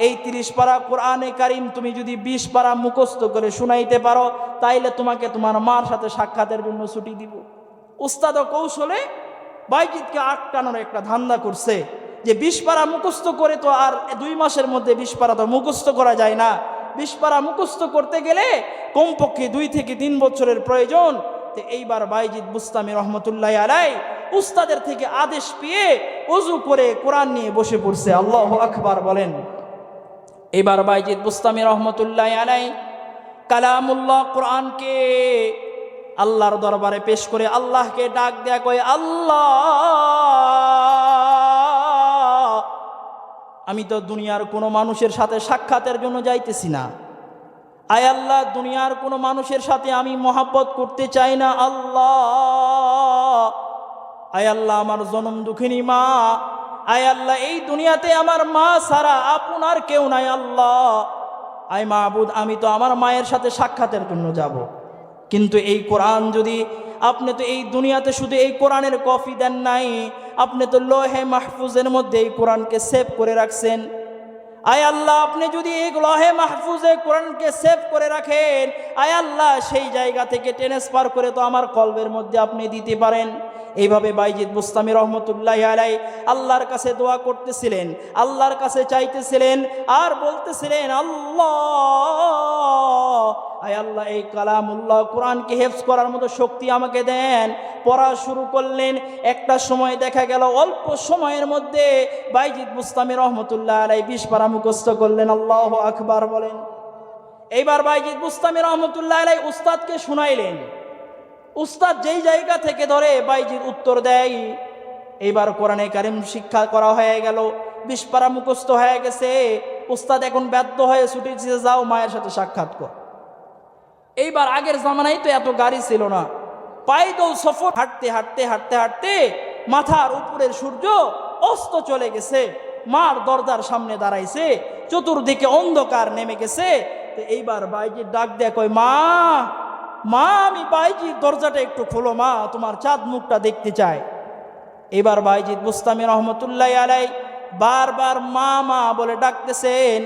এই 30 পারা কোরআনে কারিম তুমি যদি 20 পারা মুখস্থ করে শুনাইতে পারো, তাইলে তোমাকে তোমার মার সাথে সাক্ষাতের জন্য ছুটি দিব। উস্তাদ কৌশলে বাইজিদকে আটকানোর একটা ধান্দা করছে যে 20 পারা মুখস্থ করে তো আর 2 মাসের মধ্যে 20 পারা তো মুখস্থ করা যায় না। 20 পারা মুখস্থ করতে গেলে কমপক্ষে 2 থেকে 3 বছরের প্রয়োজন। তো এইবার বাইজিদ বুস্তামি রহমতুল্লাহ আলাইহি উস্তাদের থেকে আদেশ পেয়ে ওযু করে কোরআন নিয়ে বসে পড়ছে। আল্লাহু আকবার বলেন। এবার বাইজিদ বুস্তামি রহমতুল্লাহ আলাইহি কালামুল্লাহ কোরআনকে আল্লাহর দরবারে পেশ করে আল্লাহকে ডাক দেয়া কয়, আল্লাহ, আমি তো দুনিয়ার কোনো মানুষের সাথে সাক্ষাতের জন্য যাইতেছি না। আয় আল্লাহ, দুনিয়ার কোনো মানুষের সাথে আমি মহাব্বত করতে চাই না। আল্লাহ, আয় আল্লাহ, আমার জনম দুঃখিনী মা, আয় আল্লাহ, এই দুনিয়াতে আমার মা ছাড়া আপনার কেউ নাই। আল্লাহ, আয় মাবুদ, আমি তো আমার মায়ের সাথে সাক্ষাতের জন্য যাব, কিন্তু এই কোরআন যদি আপনি তো এই দুনিয়াতে শুধু এই কোরআনের কপি দেন নাই, আপনি তো লৌহে মাহফুজের মধ্যে এই কোরআনকে সেভ করে রাখছেন। আয় আল্লাহ, আপনি যদি এই লৌহে মাহফুজে কোরআনকে সেভ করে রাখেন, আয় আল্লাহ, সেই জায়গা থেকে ট্রান্সফার করে তো আমার কলবের মধ্যে আপনি দিতে পারেন। এইভাবে বাইজিদ বুস্তামি রহমতুল্লাহ আলাইহি আল্লাহর কাছে দোয়া করতেছিলেন, আল্লাহর কাছে চাইতেছিলেন আর বলতেছিলেন, আল্লাহ, আয় আল্লাহ, এই কালামুল্লাহ কোরআনকে হেফজ করার মতো শক্তি আমাকে দেন। পড়া শুরু করলেন। একটা সময় দেখা গেল অল্প সময়ের মধ্যে বাইজিদ বুস্তামি রহমতুল্লাহ আলাইহি 20 পারা মুখস্থ করলেন। আল্লাহু আকবার বলেন। এইবার বাইজিদ বুস্তামি রহমতুল্লাহ আলাইহি উস্তাদকে শুনাইলেন। উস্তাদ যেই জায়গা থেকে ধরে বাইজিদ উত্তর দেয়। এইবার কোরআনে কারিম শিক্ষা করা হয়ে গেল, 20 পারা মুখস্থ হয়ে গেছে। উস্তাদ এখন বাধ্য হয়ে ছুটি দিয়েছে, যাও মায়ের সাথে সাক্ষাৎ কর। এইবার আগের জামানায় তো এত গাড়ি ছিল না, পায়দল সফর, হাঁটতে হাঁটতে হাঁটতে হাঁটতে মাথার উপরের সূর্য অস্ত চলে গেছে। মার দরজার সামনে দাঁড়াইছে, চতুর্দিকে অন্ধকার নেমে গেছে। তো এইবার বাইজির ডাক দেয়া কয়, মা মা আমি বাইজির দরজাটা একটু খোলো মা, তোমার চাঁদ মুখটা দেখতে চাই। এবার বাইজিদ বুস্তামি রহমতুল্লাহ আলাই বারবার মা মা বলে ডাকতেছেন,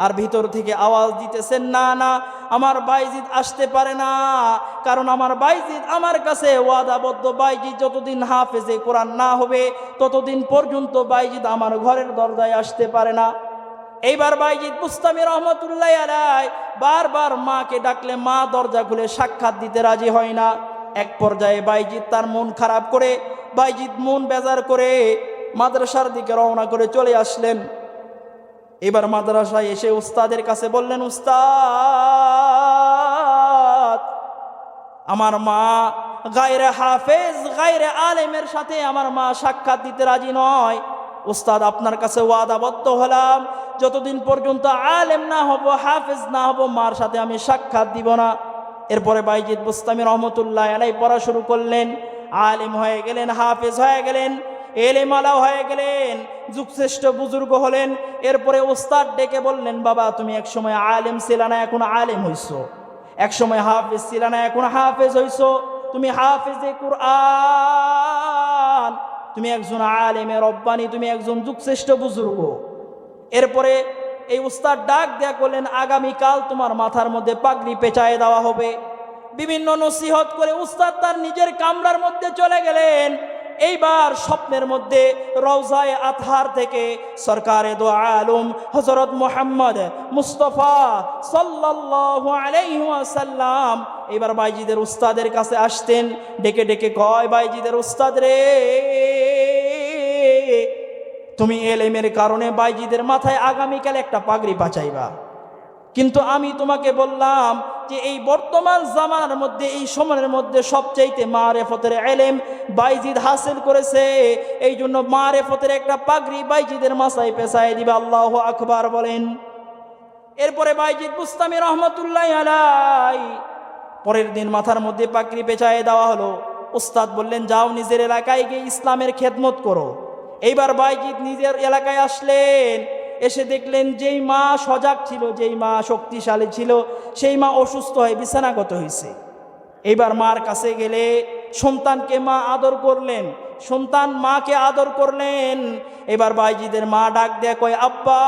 আর ভিতর থেকে আওয়াজ দিতেছেন, না না আমার বাইজিদ আসতে পারে না, কারণ আমার বাইজিদ আমার কাছে ওয়াদাবদ্ধ। বাইজিদ যতদিন হাফেজে কোরআন না হবে ততদিন পর্যন্ত বাইজিদ আমার ঘরের দরজায় আসতে পারে না। এইবার বাইজিদ বুস্তামি রহমতুল্লাহ আলাই বারবার মাকে ডাকলে মা দরজা খুলে সাক্ষাৎ দিতে রাজি হয় না। এক পর্যায়ে বাইজিদ তার মন খারাপ করে, বাইজিদ মন বেজার করে মাদ্রাসার দিকে রওনা করে চলে আসলেন। এবার মাদ্রাসায় এসে উস্তাদের কাছে বললেন, উস্তাদ আমার মা গায়রে হাফেজ গায়রে আলেমের সাথে আমার মা সাক্ষাৎ দিতে রাজি নয়। উস্তাদ আপনার কাছে ওয়াদাবদ্ধ হলাম, যতদিন পর্যন্ত আলেম না হব, হাফেজ না হব, মার সাথে আমি সাক্ষাৎ দিব না। এরপরে বাইজিদ বুস্তামি রহমতুল্লাহ আলাই পড়া শুরু করলেন, আলেম হয়ে গেলেন, হাফেজ হয়ে গেলেন, এলেমালা হয়ে গেলেন, যুগশ্রেষ্ঠ বুজুর্গ হলেন। এরপরে উস্তাদ ডেকে বললেন, বাবা তুমি এক সময় আলেম ছিল না, এখন আলেম হইছো, এক সময় হাফেজ ছিল না, এখন হাফেজ হইছো, তুমি হাফেজে কুরআন, তুমি একজন আলেমে রব্বানি, তুমি একজন যুগশ্রেষ্ঠ বুজুর্গ। এরপরে এই উস্তাদ ডাক দেয়া করলেন, আগামীকাল তোমার মাথার মধ্যে পাগড়ি পেঁচায় দেওয়া হবে। বিভিন্ন নসিহত করে উস্তাদ তার নিজের কামরার মধ্যে চলে গেলেন। এইবার স্বপ্নের মধ্যে রওজায়ে আতহার থেকে সরকারে দো আলম হযরত মুহাম্মদ মুস্তাফা সাল্লাল্লাহু আলাইহি ওয়াসাল্লাম এবার বাইজিদের উস্তাদের কাছে আসতেন। ডেকে ডেকে কয়, বাইজিদের উস্তাদ রে, তুমি এলেমের কারণে বাইজিদের মাথায় আগামীকাল একটা পাগড়ি পাচাইবা, কিন্তু আমি তোমাকে বললাম যে এই বর্তমান জামানার মধ্যে, এই সময়ের মধ্যে সবচাইতে মারেফতের এলেম বাইজিদ হাসিল করেছে, এই জন্য মারেফতের একটা পাগড়ি বাইজিদের মাথায় পেঁচায় দিবে। আল্লাহু আকবার বলেন। এরপরে বাইজিদ বুস্তামি রহমতুল্লাহ আলাই পরের দিন মাথার মধ্যে পাগড়ি পেঁচায় দেওয়া হলো। উস্তাদ বললেন, যাও নিজের এলাকায় গিয়ে ইসলামের খেদমত করো। এইবার বাইজিদ নিজের এলাকায় আসলেন, এসে দেখলেন যেই মা সজাগ ছিল, যেই মা শক্তিশালী ছিল, সেই মা অসুস্থ হয়ে বিছানাগত হয়েছে। এইবার মার কাছে গেলে সন্তানকে মা আদর করলেন, সন্তান মাকে আদর করলেন। এবার বাইজিদের মা ডাক দেয়া কয়, আব্বা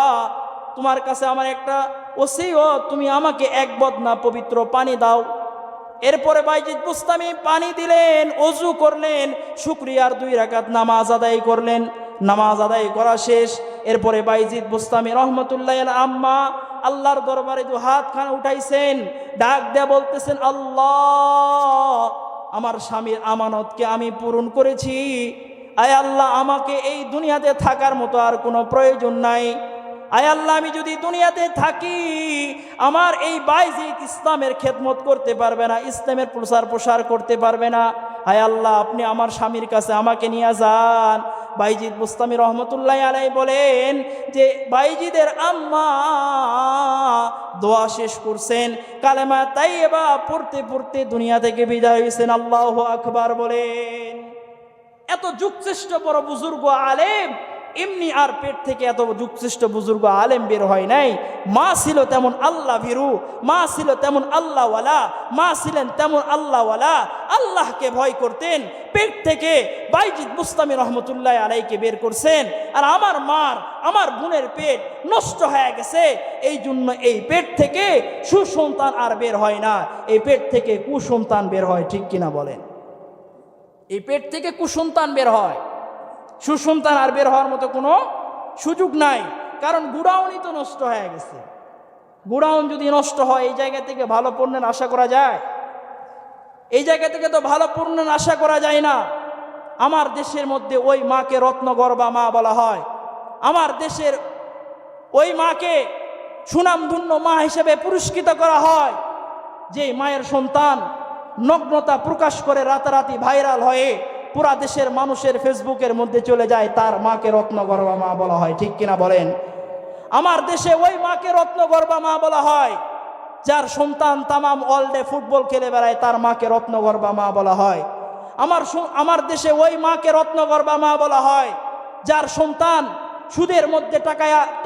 তোমার কাছে আমার একটা ওসিয়ত, তুমি আমাকে এক বদনা পবিত্র পানি দাও। এরপরে বাইজিদ বুস্তামি পানি দিলেন, ওযু করলেন, শুকরিয়ার 2 রাকাত নামাজ আদায় করলেন। নামাজ আদায় করা শেষ। এরপরে বাইজিদ বুস্তামি রহমতুল্লাহ আম্মা আল্লাহর দরবারে 2 হাত খানা উঠাইছেন, ডাক দেয়া বলতেছেন, আল্লাহ আমার স্বামীর আমানতকে আমি পূরণ করেছি, আয় আল্লাহ আমাকে এই দুনিয়াতে থাকার মতো আর কোনো প্রয়োজন নাই। আয় আল্লাহ আমি যদি দুনিয়াতে থাকি, আমার এই বাইজিদ ইসলামের খেদমত করতে পারবে না, ইসলামের প্রচার প্রসার করতে পারবে না। আয় আল্লাহ আপনি আমার স্বামীর কাছে আমাকে নিয়ে যান। বাইজিদ বুস্তামি রহমতুল্লাহ আলাই বলেন যে বাইজিদের আম্মা দোয়া শেষ করছেন, কালেমা তাইয়্যিবা পড়তে পড়তে দুনিয়া থেকে বিদায় হয়েছেন। আল্লাহু আকবার বলেন। এত যুগশ্রেষ্ঠ বড় বুজুর্গ আলেম, এমনি আর পেট থেকে এত যুগশ্রেষ্ঠ বুজুর্গ আলেম বের হয় নাই। মা ছিল তেমন আল্লাহ ভীরু, মা ছিল তেমন আল্লাহওয়ালা, মা ছিলেন তেমন আল্লাহওয়ালা, আল্লাহকে ভয় করতেন। পেট থেকে বাইজিদ বুস্তামি রহমতুল্লাহ আলাইকে বের করছেন। আর আমার মার, আমার বোনের পেট নষ্ট হয়ে গেছে, এই জন্য এই পেট থেকে সুসন্তান আর বের হয় না, এই পেট থেকে কুসন্তান বের হয়। ঠিক কিনা বলেন? এই পেট থেকে কুসন্তান বের হয়, সুসন্তান আর বের হওয়ার মতো কোনো সুযোগ নাই, কারণ গুড়াউনই তো নষ্ট হয়ে গেছে। গুড়াউন যদি নষ্ট হয়, এই জায়গা থেকে ভালো পণ্যের আশা করা যায়? এই জায়গা থেকে তো ভালো পণ্যের আশা করা যায় না। আমার দেশের মধ্যে ওই মাকে রত্নগর্ভা মা বলা হয়। আমার দেশের ওই মাকে সুনামধন্য মা হিসেবে পুরস্কৃত করা হয়, যে মায়ের সন্তান নগ্নতা প্রকাশ করে রাতারাতি ভাইরাল হয়ে পুরা দেশের মানুষের ফেসবুকের মধ্যে চলে যায়, তার মাকে রত্নগর্ভা মা বলা হয়। ঠিক কিনা বলেন? আমার দেশে ওই মাকে রত্নগর্ভা মা বলা হয়, যার সন্তান তামাম ওয়ার্ল্ডে ফুটবল খেলে বেড়ায়, তার মাকে রত্নগর্ভা মা বলা হয়। আমার দেশে ওই মাকে রত্নগর্ভা মা বলা হয়, যার সন্তান সুদের মধ্যে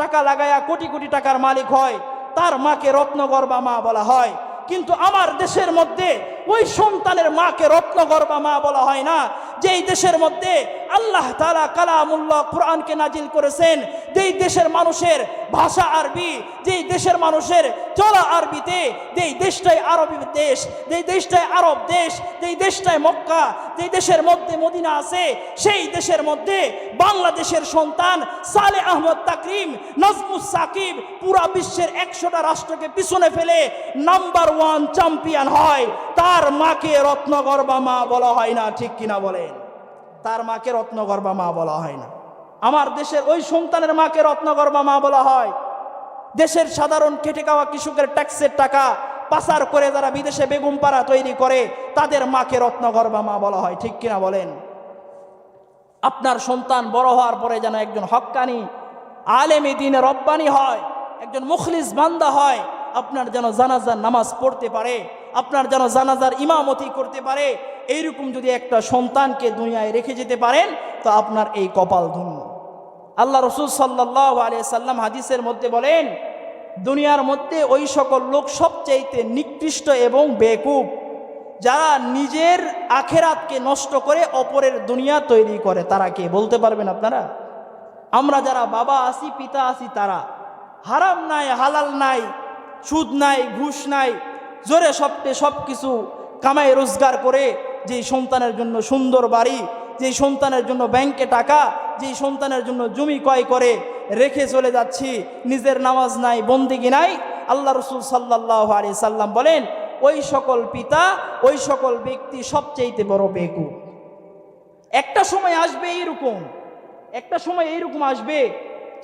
টাকা লাগায়া কোটি কোটি টাকার মালিক হয়, তার মাকে রত্নগর্ভা মা বলা হয়। কিন্তু আমার দেশের মধ্যে ওই সন্তানের মাকে রত্নগর্ভা মা বলা হয় না, যেই দেশের মধ্যে আল্লাহ তাআলা কালামুল্লাহ কোরআনকে নাজিল করেছেন, যেই দেশের মানুষের ভাষা আরবি, যেই দেশের মানুষের চলা আরবিতে, যেই দেশটাই আরবি দেশ, যেই দেশটাই আরব দেশ, যেই দেশটাই মক্কা, যেই দেশের মধ্যে মদিনা আছে, সেই দেশের মধ্যে বাংলাদেশের সন্তান সালেহ আহমদ তাকরিম, নাজমুস সাকিব পুরা বিশ্বের 100টা রাষ্ট্রকে পিছনে ফেলে নাম্বার 1 চ্যাম্পিয়ন হয়, তার মাকে রত্নগর্ভা মা বলা হয় না, ঠিক কিনা বলেন? তার মাকে রত্নগর্ভা মা বলা হয় না। আমার দেশের ওই সন্তানের মাকে রত্নগর্ভা মা বলা হয়। দেশের সাধারণ খেটে খাওয়া কৃষকের ট্যাক্সের টাকা পাচার করে যারা বিদেশে বেগম পাড়া তৈরি করে, তাদের মাকে রত্নগর্ভা মা বলা হয়, ঠিক কিনা বলেন? আপনার সন্তান বড় হওয়ার পরে যেন একজন হক্কানি আলেমে দ্বীনে রব্বানি হয়, একজন মুখলিস বান্দা হয়, আপনার যেন জানাজার নামাজ পড়তে পারে, আপনার যেন জানাজার ইমামতি করতে পারে, এইরকম যদি একটা সন্তানকে দুনিয়ায় রেখে যেতে পারেন তো আপনার এই কপাল ধন্য। আল্লাহ রাসূল সাল্লাল্লাহু আলাইহি সাল্লাম হাদিসের মধ্যে বলেন, দুনিয়ার মধ্যে ওই সকল লোক সবচেয়ে নিকৃষ্ট এবং বেকুব যারা নিজের আখেরাতকে নষ্ট করে অপরের দুনিয়া তৈরি করে। তারা কে বলতে পারবেন আপনারা? আমরা যারা বাবা আছি, পিতা আছি, তারা হারাম নাই, হালাল নাই, সুদ নাই, ঘুষ নাই, জোরে সপ্টে সব কিছু কামাই রোজগার করে যেই সন্তানের জন্য সুন্দর বাড়ি, যেই সন্তানের জন্য ব্যাংকে টাকা, যেই সন্তানের জন্য জমি ক্রয় করে রেখে চলে যাচ্ছি, নিজের নামাজ নাই, বন্দেগী নাই। আল্লাহ রাসূল সাল্লাল্লাহু আলাইহি সাল্লাম বলেন, ওই সকল পিতা, ওই সকল ব্যক্তি সবচেয়ে বড় বেকুব। একটা সময় আসবে এইরকম, একটা সময় এইরকম আসবে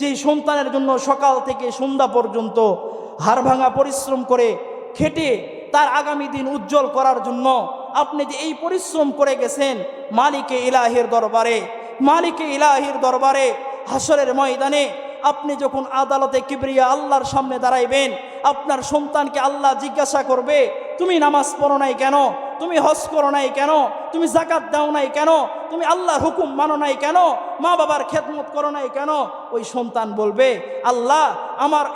যেই সন্তানের জন্য সকাল থেকে সন্ধ্যা পর্যন্ত হাড়ভাঙা পরিশ্রম করে খেটে তার আগামী দিন উজ্জ্বল করার জন্য আপনি যে এই পরিশ্রম করে গেছেন, মালিকে ইলাহির দরবারে, মালিকে ইলাহির দরবারে হাসরের ময়দানে আপনি যখন আদালতে কিবরিয়া আল্লাহর সামনে দাঁড়াইবেন, আপনার সন্তানকে আল্লাহ জিজ্ঞাসা করবে, তুমি নামাজ পড়ো নাই কেন? তুমি হজ করো নাই কেন? তুমি জাকাত দাও নাই কেন? তুমি আল্লাহর হুকুম মানো নাই কেন? মা বাবার খেদমত করো নাই কেন? ওই সন্তান বলবে, আল্লাহ আমার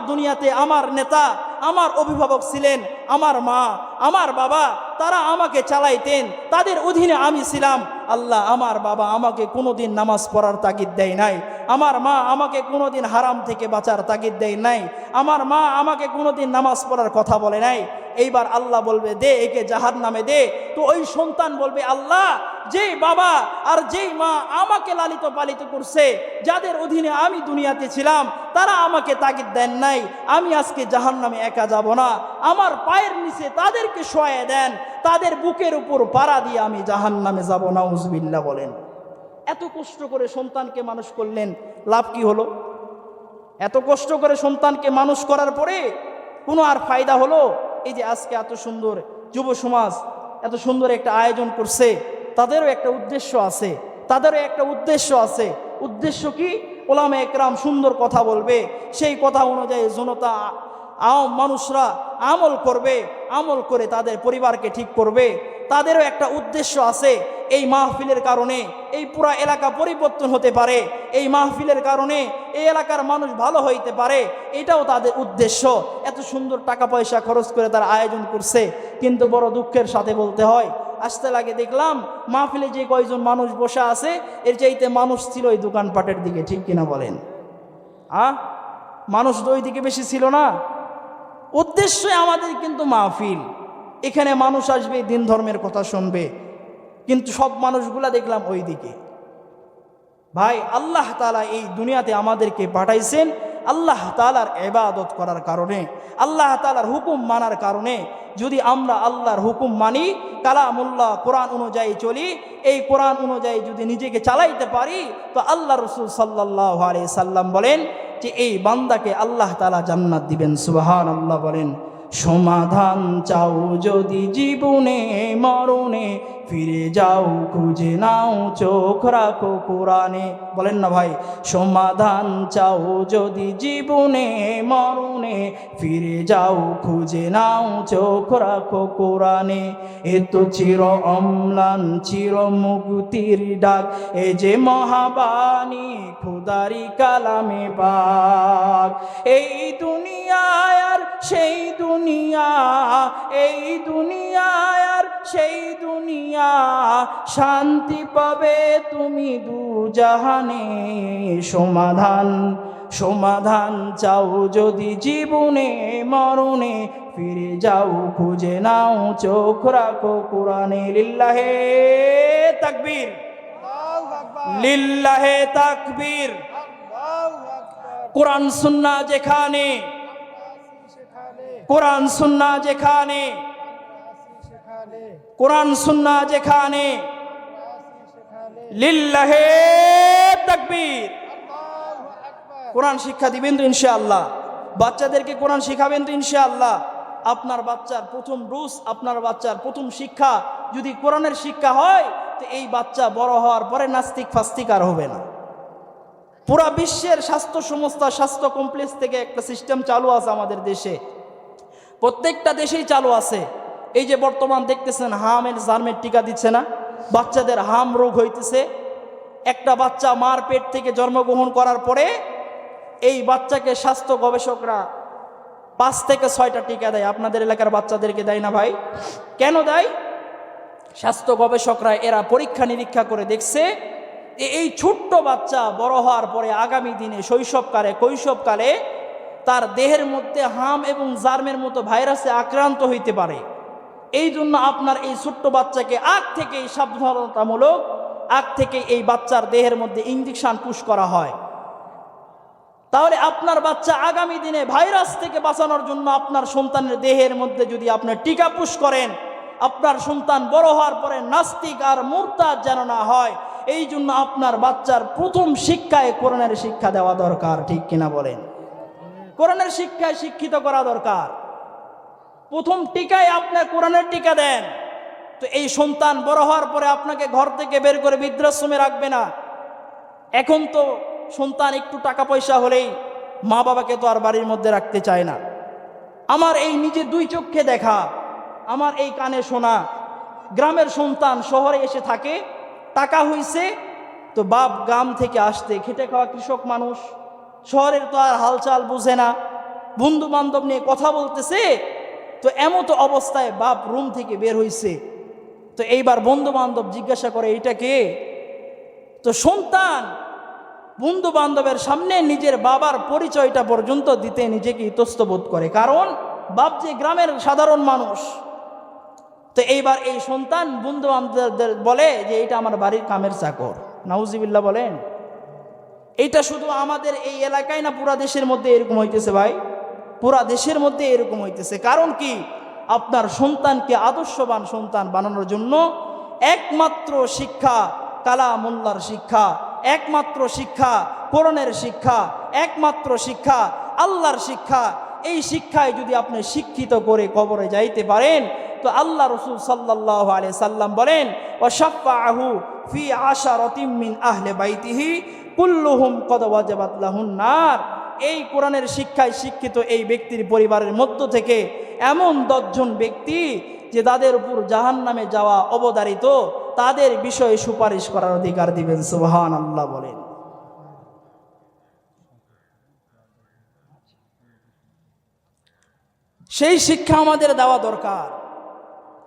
দুনিয়াতে আমার নেতা, আমার অভিভাবক ছিলেন আমার মা, আমার বাবা, তারা আমাকে চালাইতেন, তাদের অধীনে আমি ছিলাম। আল্লাহ আমার বাবা আমাকে কোনোদিন নামাজ পড়ার তাগিদ দেয় নাই, আমার মা আমাকে কোনোদিন হারাম থেকে বাঁচার তাগিদ দেয় নাই, আমার মা আমাকে কোনোদিন নামাজ পড়ার কথা বলে নাই। এইবার আল্লাহ বলবে, দে একে জাহান্নামে দে। তো ওই সন্তান বলবে, আল্লাহ যেই বাবা আর যেই মা আমাকে লালিত পালিত করছে, যাদের অধীনে আমি দুনিয়াতে ছিলাম, তারা আমাকে তাগিদ দেন নাই, আমি আজকে জাহান্নামে একা যাব না, আমার পায়ের নিচে তাদেরকে শোয়ায় দেন, তাদের বুকের উপর পাড়া দিয়ে আমি জাহান্নামে যাব। নাউজুবিল্লাহ বলেন। এত কষ্ট করে সন্তানকে মানুষ করলেন, লাভ কি হলো? এত কষ্ট করে সন্তানকে মানুষ করার পরে কোনো আর ফায়দা হলো? এই যে আজকে এত সুন্দর যুব সমাজ এত সুন্দর একটা আয়োজন করছে, তাদেরও একটা উদ্দেশ্য আছে, তাদেরও একটা উদ্দেশ্য আছে। উদ্দেশ্য কি? ওলামা একরাম সুন্দর কথা বলবে, সেই কথা অনুযায়ী জনতা মানুষরা আমল করবে, আমল করে তাদের পরিবারকে ঠিক করবে। তাদেরও একটা উদ্দেশ্য আছে। এই মাহফিলের কারণে এই পুরা এলাকা পরিবর্তন হতে পারে, এই মাহফিলের কারণে এই এলাকার মানুষ ভালো হইতে পারে, এটাও তাদের উদ্দেশ্য। এত সুন্দর টাকা পয়সা খরচ করে তারা আয়োজন করছে, কিন্তু বড় দুঃখের সাথে বলতে হয়, আসতে লাগে দেখলাম মাহফিলে যে কয়জন মানুষ বসে আছে, এর চাইতে মানুষ ছিল ওই দোকানপাটের দিকে, ঠিক কিনা বলেন? মানুষ তো ওই দিকে বেশি ছিল না। উদ্দেশ্যই আমাদের কিন্তু মাহফিল, এখানে মানুষ আসবে, দিন ধর্মের কথা শুনবে, কিন্তু সব মানুষগুলা দেখলাম ওই দিকে। ভাই, আল্লাহ তাআলা এই দুনিয়াতে আমাদেরকে পাঠাইছেন আল্লাহ তাআলার ইবাদত করার কারণে, আল্লাহ তাআলার হুকুম মানার কারণে। যদি আমরা আল্লাহর হুকুম মানি, কালামুল্লাহ কোরআন অনুযায়ী চলি, এই কোরআন অনুযায়ী যদি নিজেকে চালাইতে পারি, তো আল্লাহ রাসূল সাল্লাল্লাহু আলাইহি সাল্লাম বলেন যে এই বান্দাকে আল্লাহ তাআলা জান্নাত দিবেন। সুবহানাল্লাহ বলেন। সমাধান চাও যদি জীবনে মরণে, ফিরে যাও খুঁজে নাও চোখ রাখো কোরআনে। বলেন না ভাই, সমাধান চাও যদি জীবনে মরণে, ফিরে যাও খুঁজে নাও চোখ রাখো কোরআনে। এ তো চির অম্লান চির মুক্তির ডাক, এ যে মহাবাণী খুদারি কালামে পাক। এই দুনিয়ায় আর সেই দুনিয়া, এই দুনিয়ায় আর সেই দুনিয়া, শান্তি পাবে তুমি দু জাহানে। সমাধান সমাধান চাও যদি জীবনে মরণে, ফিরে যাও খুঁজে নাও চোখ রাখো কোরআনে। লিল্লাহে তাকবীর, লিল্লাহে তাকবীর। কোরআন সুন্নাহ যেখানে, কোরআন সুন্নাহ যেখানে, কোরআন সুন্নাহ যেখানে, লিল্লাহে তাকবীর। কোরআন শিক্ষা দিবেন তো ইনশাআল্লাহ? বাচ্চাদেরকে কোরআন শিখাবেন তো ইনশাআল্লাহ? আপনার বাচ্চার প্রথম রুস, আপনার বাচ্চার প্রথম শিক্ষা যদি কোরআনের শিক্ষা হয়, তো এই বাচ্চা বড় হওয়ার পরে নাস্তিক ফাস্তিক আর হবে না। পুরা বিশ্বের স্বাস্থ্য সংস্থা, স্বাস্থ্য কমপ্লেক্স থেকে একটা সিস্টেম চালু আছে আমাদের দেশে, প্রত্যেকটা দেশেই চালু আছে। এই যে বর্তমান দেখতেছেন হামের জার্মের টিকা দিচ্ছে না, বাচ্চাদের হাম রোগ হইতেছে। একটা বাচ্চা মার পেট থেকে জন্মগ্রহণ করার পরে এই বাচ্চাকে স্বাস্থ্য গবেষকরা 5 থেকে 6টা টিকা দেয়। আপনাদের এলাকার বাচ্চাদেরকে দেয় না ভাই? কেন দেয়? স্বাস্থ্য গবেষকরা এরা পরীক্ষা নিরীক্ষা করে দেখছে এই ছোট্ট বাচ্চা বড় হওয়ার পরে আগামী দিনে শৈশবকালে কৈশোরকালে তার দেহের মধ্যে হাম এবং জার্মের মতো ভাইরাসে আক্রান্ত হইতে পারে। এই জন্য আপনার এই ছোট্ট বাচ্চাকে আগ থেকেই সাবধানতামূলক, আগ থেকে এই বাচ্চার দেহের মধ্যে ইঞ্জেকশন পুশ করা হয়। তাহলে আপনার বাচ্চা আগামী দিনে ভাইরাস থেকে বাঁচানোর জন্য আপনার সন্তানের দেহের মধ্যে যদি আপনি টিকা পুশ করেন, আপনার সন্তান বড় হওয়ার পরে নাস্তিক আর মুরতাদ যেন না হয়, এই জন্য আপনার বাচ্চার প্রথম শিক্ষায় কোরআনের শিক্ষা দেওয়া দরকার। ঠিক কিনা বলেন? কোরআনের শিক্ষায় শিক্ষিত করা দরকার। প্রথম টিকায় আপনার কোরআনের টিকা দেন, তো এই সন্তান বড় হওয়ার পরে আপনাকে ঘর থেকে বের করে বৃদ্ধাশ্রমে রাখবে না। এখন তো সন্তান একটু টাকা পয়সা হলেই মা বাবাকে তো আর বাড়ির মধ্যে রাখতে চায় না। আমার এই নিজে 2 চোখে দেখা, আমার এই কানে শোনা, গ্রামের সন্তান শহরে এসে থাকে, টাকা হইছে তো বাপ গ্রাম থেকে আসতে খেটে খাওয়া কৃষক মানুষ, শহরের তো আর হালচাল বুঝে না, বন্ধু বান্ধব নিয়ে কথা বলতেছে। তো এমতো অবস্থায় বাপ রুম থেকে বের হইছে, তো এইবার বন্ধু বান্ধব জিজ্ঞাসা করে এটা কে? তো সন্তান বন্ধু বান্ধবের সামনে নিজের বাবার পরিচয়টা পর্যন্ত দিতে নিজেকে ইতস্তত বোধ করে, কারণ বাপ যে গ্রামের সাধারণ মানুষ। তো এইবার এই সন্তান বন্ধু বান্ধবদের বলে যে এটা আমার বাড়ির কামের চাকর। নাউজিবিল্লাহ বলেন। এইটা শুধু আমাদের এই এলাকায় না, পুরা দেশের মধ্যে এরকম হইতেছে ভাই, পুরা দেশের মধ্যে এরকম হইতেছে। কারণ কি? আপনার সন্তানকে আদর্শবান সন্তান বানানোর জন্য একমাত্র শিক্ষা কালামুল্লাহর শিক্ষা, একমাত্র শিক্ষা কোরআনের শিক্ষা, একমাত্র শিক্ষা আল্লাহর শিক্ষা। এই শিক্ষায় যদি আপনি শিক্ষিত করে কবরে যাইতে পারেন, তো আল্লাহ রাসূল সাল্লাল্লাহু আলাইহি সাল্লাম বলেন, ওয়াশাফাআহু ফি আশারাতিন মিন আহলি বাইতিহি কুল্লুহুম কদ ওয়াজাবাত লাহুন নার। এই কোরআনের শিক্ষায় শিক্ষিত এই ব্যক্তির পরিবারের মধ্য থেকে এমন 10 জন ব্যক্তি যে তাদের উপর জাহান্নামে যাওয়া অবধারিত, তাদের বিষয়ে সুপারিশ করার অধিকার দিবেন। সুবহানাল্লাহ বলেন। সেই শিক্ষা আমাদের দেওয়া দরকার,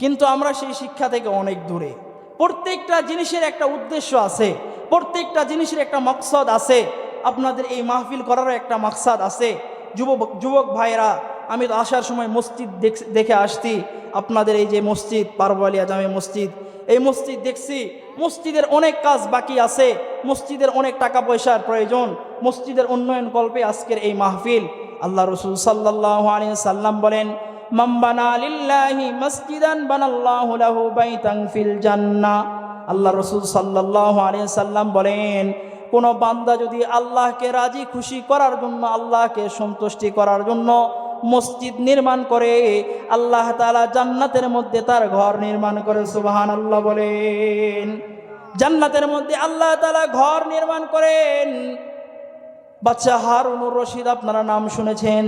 কিন্তু আমরা সেই শিক্ষা থেকে অনেক দূরে। প্রত্যেকটা জিনিসের একটা উদ্দেশ্য আছে, প্রত্যেকটা জিনিসের একটা মকসদ আছে। আপনাদের এই মাহফিল করারও একটা মকসদ আছে। যুবক ভাইরা, আমি তো আসার সময় মসজিদ দেখে আসছি, আপনাদের এই যে মসজিদ পারবালিয়া জামে মসজিদ, এই মসজিদ দেখছি মসজিদের অনেক কাজ বাকি আছে, মসজিদের অনেক টাকা পয়সার প্রয়োজন, মসজিদের উন্নয়ন কল্পে আজকের এই মাহফিল। আল্লাহ রাসূল সাল্লাল্লাহু আলাইহি সাল্লাম বলেন, মান বানা লিল্লাহি মসজিদান বানাল্লাহু লাহু বাইতান ফিল জান্নাহ। আল্লাহ রাসূল সাল্লাল্লাহু আলাইহি সাল্লাম বলেন, কোন বান্দা যদি আল্লাহকে রাজি খুশি করার জন্য, আল্লাহকে সন্তুষ্টি করার জন্য মসজিদ নির্মাণ করে আল্লাহ তাআলা জান্নাতের মধ্যে তার ঘর নির্মাণ করে। সুবহানাল্লাহ বলেন। জান্নাতের মধ্যে আল্লাহ তাআলা ঘর নির্মাণ করেন। বাচ্চা হারুনুর রশিদ আপনারা নাম শুনেছেন।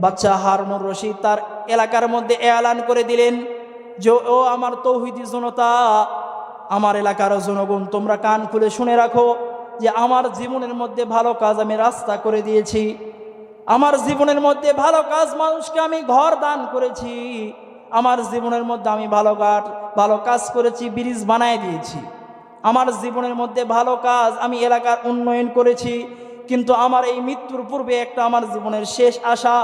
বাচ্চা হারুনুর রশিদ তার এলাকার মধ্যে এলান করে দিলেন যে ও আমার তৌহিদি জনতা, আমার এলাকার জনগণ, তোমরা কান খুলে শুনে রাখো যে আমার জীবনের মধ্যে ভালো কাজ আমি রাস্তা করে দিয়েছি। আমার জীবনের মধ্যে ভালো কাজ, মানুষকে আমি ঘর দান করেছি। আমার জীবনের মধ্যে আমি ভালো কাজ করেছি, ব্রিজ বানায় দিয়েছি। আমার জীবনের মধ্যে ভালো কাজ, আমি এলাকার উন্নয়ন করেছি। কিন্তু আমার এই মৃত্যুর পূর্বে একটা আমার জীবনের শেষ আশা,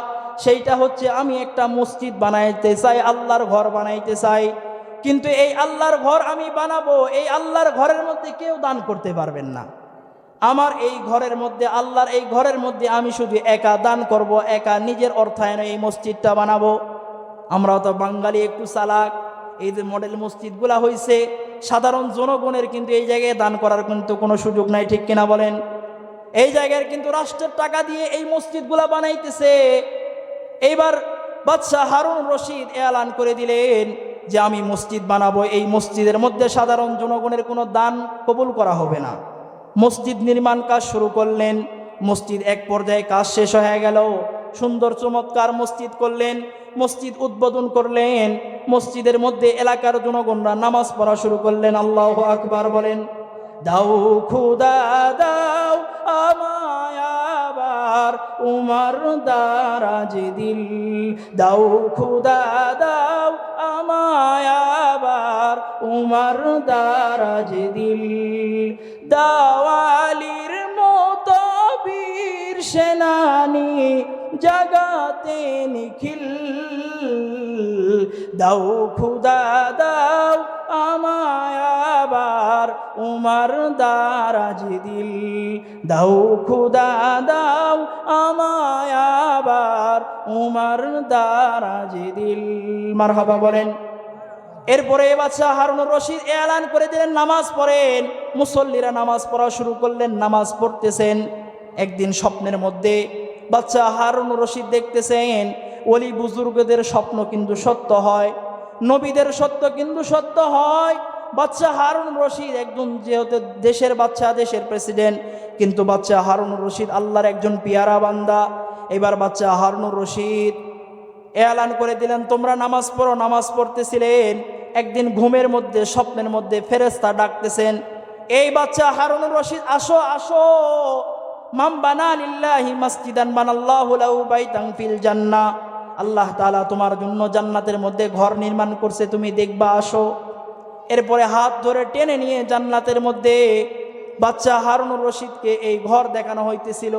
সেইটা হচ্ছে আমি একটা মসজিদ বানাইতে চাই, আল্লাহর ঘর বানাইতে চাই। কিন্তু এই আল্লাহর ঘর আমি বানাবো, এই আল্লাহর ঘরের মধ্যে কেউ দান করতে পারবেন না। আমার এই ঘরের মধ্যে, আল্লাহর এই ঘরের মধ্যে আমি শুধু একা দান করব, একা নিজের অর্থায়নে এই মসজিদটা বানাবো। আমরাও তো বাঙালি একটু চালাক। এই যে মডেল মসজিদগুলা হয়েছে, সাধারণ জনগণের কিন্তু এই জায়গায় দান করার কিন্তু কোনো সুযোগ নাই, ঠিক কিনা বলেন? এই জায়গায় কিন্তু রাষ্ট্রের টাকা দিয়ে এই মসজিদগুলা বানাইতেছে। এইবার বাদশাহ হারুন রশিদ এলান করে দিলেন যে আমি মসজিদ বানাবো, এই মসজিদের মধ্যে সাধারণ জনগণের কোনো দান কবুল করা হবে না। মসজিদ নির্মাণ কাজ শুরু করলেন। মসজিদ এক পর্যায়ে কাজ শেষ হয়ে গেল। সুন্দর চমৎকার মসজিদ করলেন, মসজিদ উদ্বোধন করলেন। মসজিদের মধ্যে এলাকার জনগণরা নামাজ পড়া শুরু করলেন। আল্লাহু আকবার বলেন। দাও খুদা দাও আমায় আবার উমার দারাজ দিল, দাও খুদা দাও আমায় আবার উমার দারাজ দিল, দাও আলীর মতো বীর সেনানি জাগাতে নিখিল, দাও খুদা দাও আমায় আবার উমার দারাজ দিল, দাও খুদা দাও আমায় আবার উমার দারাজ দিল। মারহাবা বলেন। এরপরে বাদশাহ হারুনুর রশিদ এলান করে দিলেন নামাজ পড়েন। মুসল্লিরা নামাজ পড়া শুরু করলেন, নামাজ পড়তেছেন। একদিন স্বপ্নের মধ্যে বাদশাহ হারুনুর রশিদ দেখতেছেন ওলি বুজুর্গদের স্বপ্ন কিন্তু সত্য হয়, নবীদের সত্য কিন্তু সত্য হয়। বাদশাহ হারুনুর রশিদ একজন যেহেতু দেশের বাদশাহ, দেশের প্রেসিডেন্ট, কিন্তু বাদশাহ হারুনুর রশিদ আল্লাহর একজন পিয়ারা বান্দা। এবার বাদশাহ হারুনুর রশিদ এলান করে দিলেন তোমরা নামাজ পড়ো। নামাজ পড়তেছিলেন, একদিন ঘুমের মধ্যে, স্বপ্নের মধ্যে ফেরেশতা ডাকতেছেন, এই বাদশাহ হারুনুর রশিদ আসো আসো, মান বানা লিল্লাহি মাসজিদান বানাল্লাহু লাহু বাইতান ফিল জান্নাহ, আল্লাহ তাআলা তোমার জন্য জান্নাতের মধ্যে ঘর নির্মাণ করছে, তুমি দেখবা, আসো। এরপরে হাত ধরে টেনে নিয়ে জান্নাতের মধ্যে বাদশাহ হারুনুর রশিদকে এই ঘর দেখানো হইতেছিল।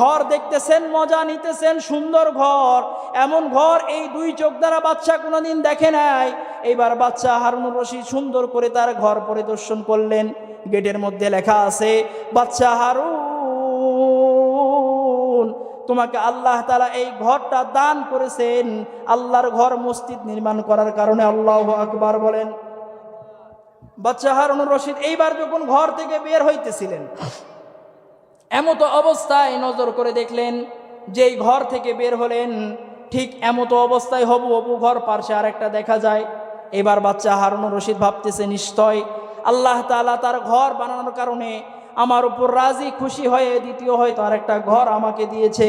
ঘর দেখতেছেন, মজা নিতেছেন, সুন্দর ঘর। এমন ঘর এই দুই চোখ দ্বারা বাদশাহ কোনোদিন দেখে নাই। এইবার বাদশাহ হারুনুর রশিদ সুন্দর করে তার ঘর পরিদর্শন করলেন। গেটের মধ্যে লেখা আছে, বাদশাহ হারুন, তোমাকে আল্লাহ তাআলা এই ঘরটা দান করেছেন আল্লাহর ঘর মসজিদ নির্মাণ করার কারণে। আল্লাহু আকবার বলেন। বাদশাহ হারুনুর রশিদ এইবার যখন ঘর থেকে বের হইতেছিলেন, এমতো অবস্থায় নজর করে দেখলেন যে এই ঘর থেকে বের হলেন, ঠিক এমতো অবস্থায় হবু ঘর পাশে আরেকটা দেখা যায়। এবার বাদশাহ হারুনুর রশিদ ভাবতেছে, নিশ্চয় আল্লাহ তাআলা তার ঘর বানানোর কারণে আমার উপর রাজি খুশি হয়ে দ্বিতীয় হয়তো আরেকটা ঘর আমাকে দিয়েছে।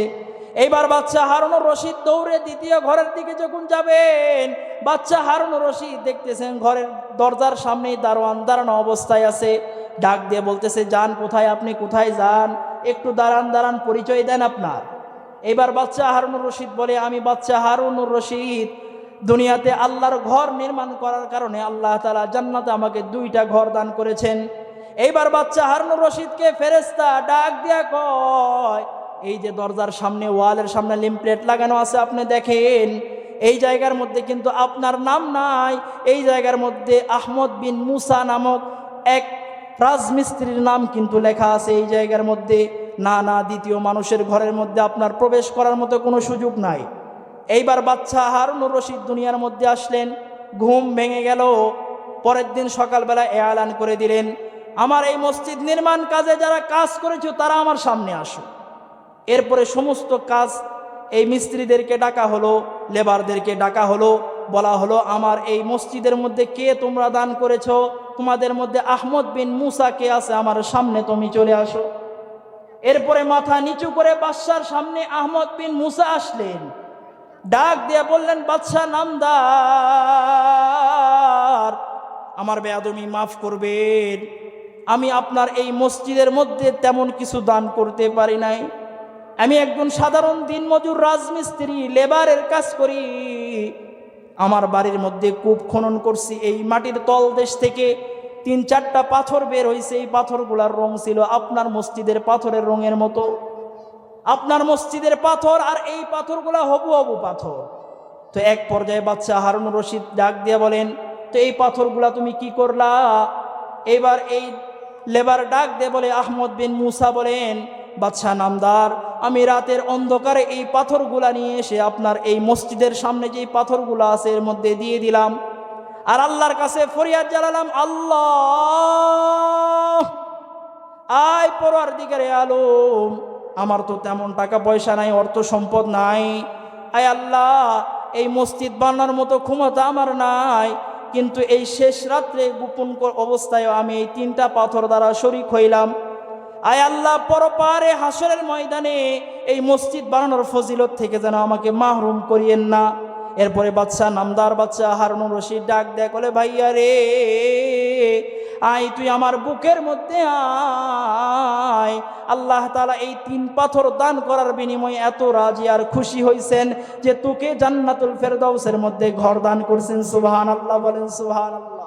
এইবার বাদশাহ হারুনুর রশিদ দৌড়ে দ্বিতীয় ঘরের দিকে যখন যাবেন, বাদশাহ হারুনুর রশিদ দেখতেছেন ঘরের দরজার সামনেই দারোয়ান দাঁড়ানো অবস্থায় আছে। ডাক দিয়ে বলতেছে, যান কোথায়, আপনি কোথায় যান, একটু দাঁড়ান, পরিচয় দেন আপনার। এবার বাদশাহ হারুনুর রশিদ বলে, আমি বাদশাহ হারুনুর রশিদ, দুনিয়াতে আল্লাহর ঘর নির্মাণ করার কারণে আল্লাহ তাআলা জান্নাতে আমাকে দুইটা ঘর দান করেছেন। এইবার বাদশাহ হারুনুর রশিদকে ফেরেশতা ডাক দিয়া কয়, এই যে দরজার সামনে, ওয়ালের সামনে লিমপ্লেট লাগানো আছে, আপনি দেখেন এই জায়গার মধ্যে কিন্তু আপনার নাম নাই। এই জায়গার মধ্যে আহমদ বিন মুসা নামক এক রাজমিস্ত্রির নাম কিন্তু লেখা আছে এই জায়গার মধ্যে। না, দ্বিতীয় মানুষের ঘরের মধ্যে আপনার প্রবেশ করার মতো কোনো সুযোগ নাই। এইবার বাদশাহ হারুনুর রশিদ দুনিয়ার মধ্যে আসলেন, ঘুম ভেঙে গেল। পরের দিন সকালবেলা এলান করে দিলেন, আমার এই মসজিদ নির্মাণ কাজে যারা কাজ করেছে তারা আমার সামনে আসো। এরপরে সমস্ত কাজ এই মিস্ত্রিদেরকে ডাকা হলো, লেবারদেরকে ডাকা হলো, বলা হলো আমার এই মসজিদের মধ্যে কে তোমরা দান করেছো, তোমাদের মধ্যে আহমদ বিন মুসা কে আছে, আমার সামনে তুমি চলে আসো। এরপরে মাথা নিচু করে বাদশার সামনে আহমদ বিন মুসা আসলেন, ডাক দিয়ে বললেন, বাদশা নামদার, আমার বেয়াদবি মাফ করবেন, আমি আপনার এই মসজিদের মধ্যে তেমন কিছু দান করতে পারি নাই। আমি একজন সাধারণ দিনমজুর রাজমিস্ত্রি, লেবারের কাজ করি। আমার বাড়ির মধ্যে কূপ খনন করছি, এই মাটির তলদেশ থেকে 3-4টা পাথর বের হয়েছে। এই পাথরগুলার রং ছিল আপনার মসজিদের পাথরের রঙের মতো। আপনার মসজিদের পাথর আর এই পাথরগুলা হবু হবু পাথর। তো এক পর্যায়ে বাদশা হারুনুর রশিদ ডাক দিয়ে বলেন, তো এই পাথরগুলা তুমি কি করলা? এবার এই লেবার ডাক দিয়ে বলে, আহমদ বিন মুসা বলেন, বাদশা নামদার, আমি রাতের অন্ধকারে এই পাথরগুলা নিয়ে এসে আপনার এই মসজিদের সামনে যেই পাথরগুলা আছে এর মধ্যে দিয়ে দিলাম, আর আল্লাহর কাছে ফরিয়াদ জানালাম, আল্লাহ, আয় পরওয়ারদিগারে আলম, আমার তো তেমন টাকা পয়সা নাই, অর্থ সম্পদ নাই, আয় আল্লাহ, এই মসজিদ বানানোর মতো ক্ষমতা আমার নাই, কিন্তু এই শেষ রাত্রে গোপন অবস্থায় আমি এই 3টা পাথর দ্বারা শরীক হইলাম। আয় আল্লাহ, পরপারে হাসরের ময়দানে এই মসজিদ বানানোর ফজিলত থেকে যেন আমাকে মাহরুম করিয়েন না। এরপরে বাদশা নামদার বাদশা হারুনুর রশিদ ডাক দেয়, বলে, ভাইয়া রে, আয় তুই আমার বুকের মধ্যে আয়। আল্লাহ তাআলা এই 3 পাথর দান করার বিনিময়ে এত রাজি আর খুশি হইছেন যে তোকে জান্নাতুল ফেরদাউসের মধ্যে ঘর দান করছেন। সুবহানাল্লাহ, বলেন সুবহানাল্লাহ।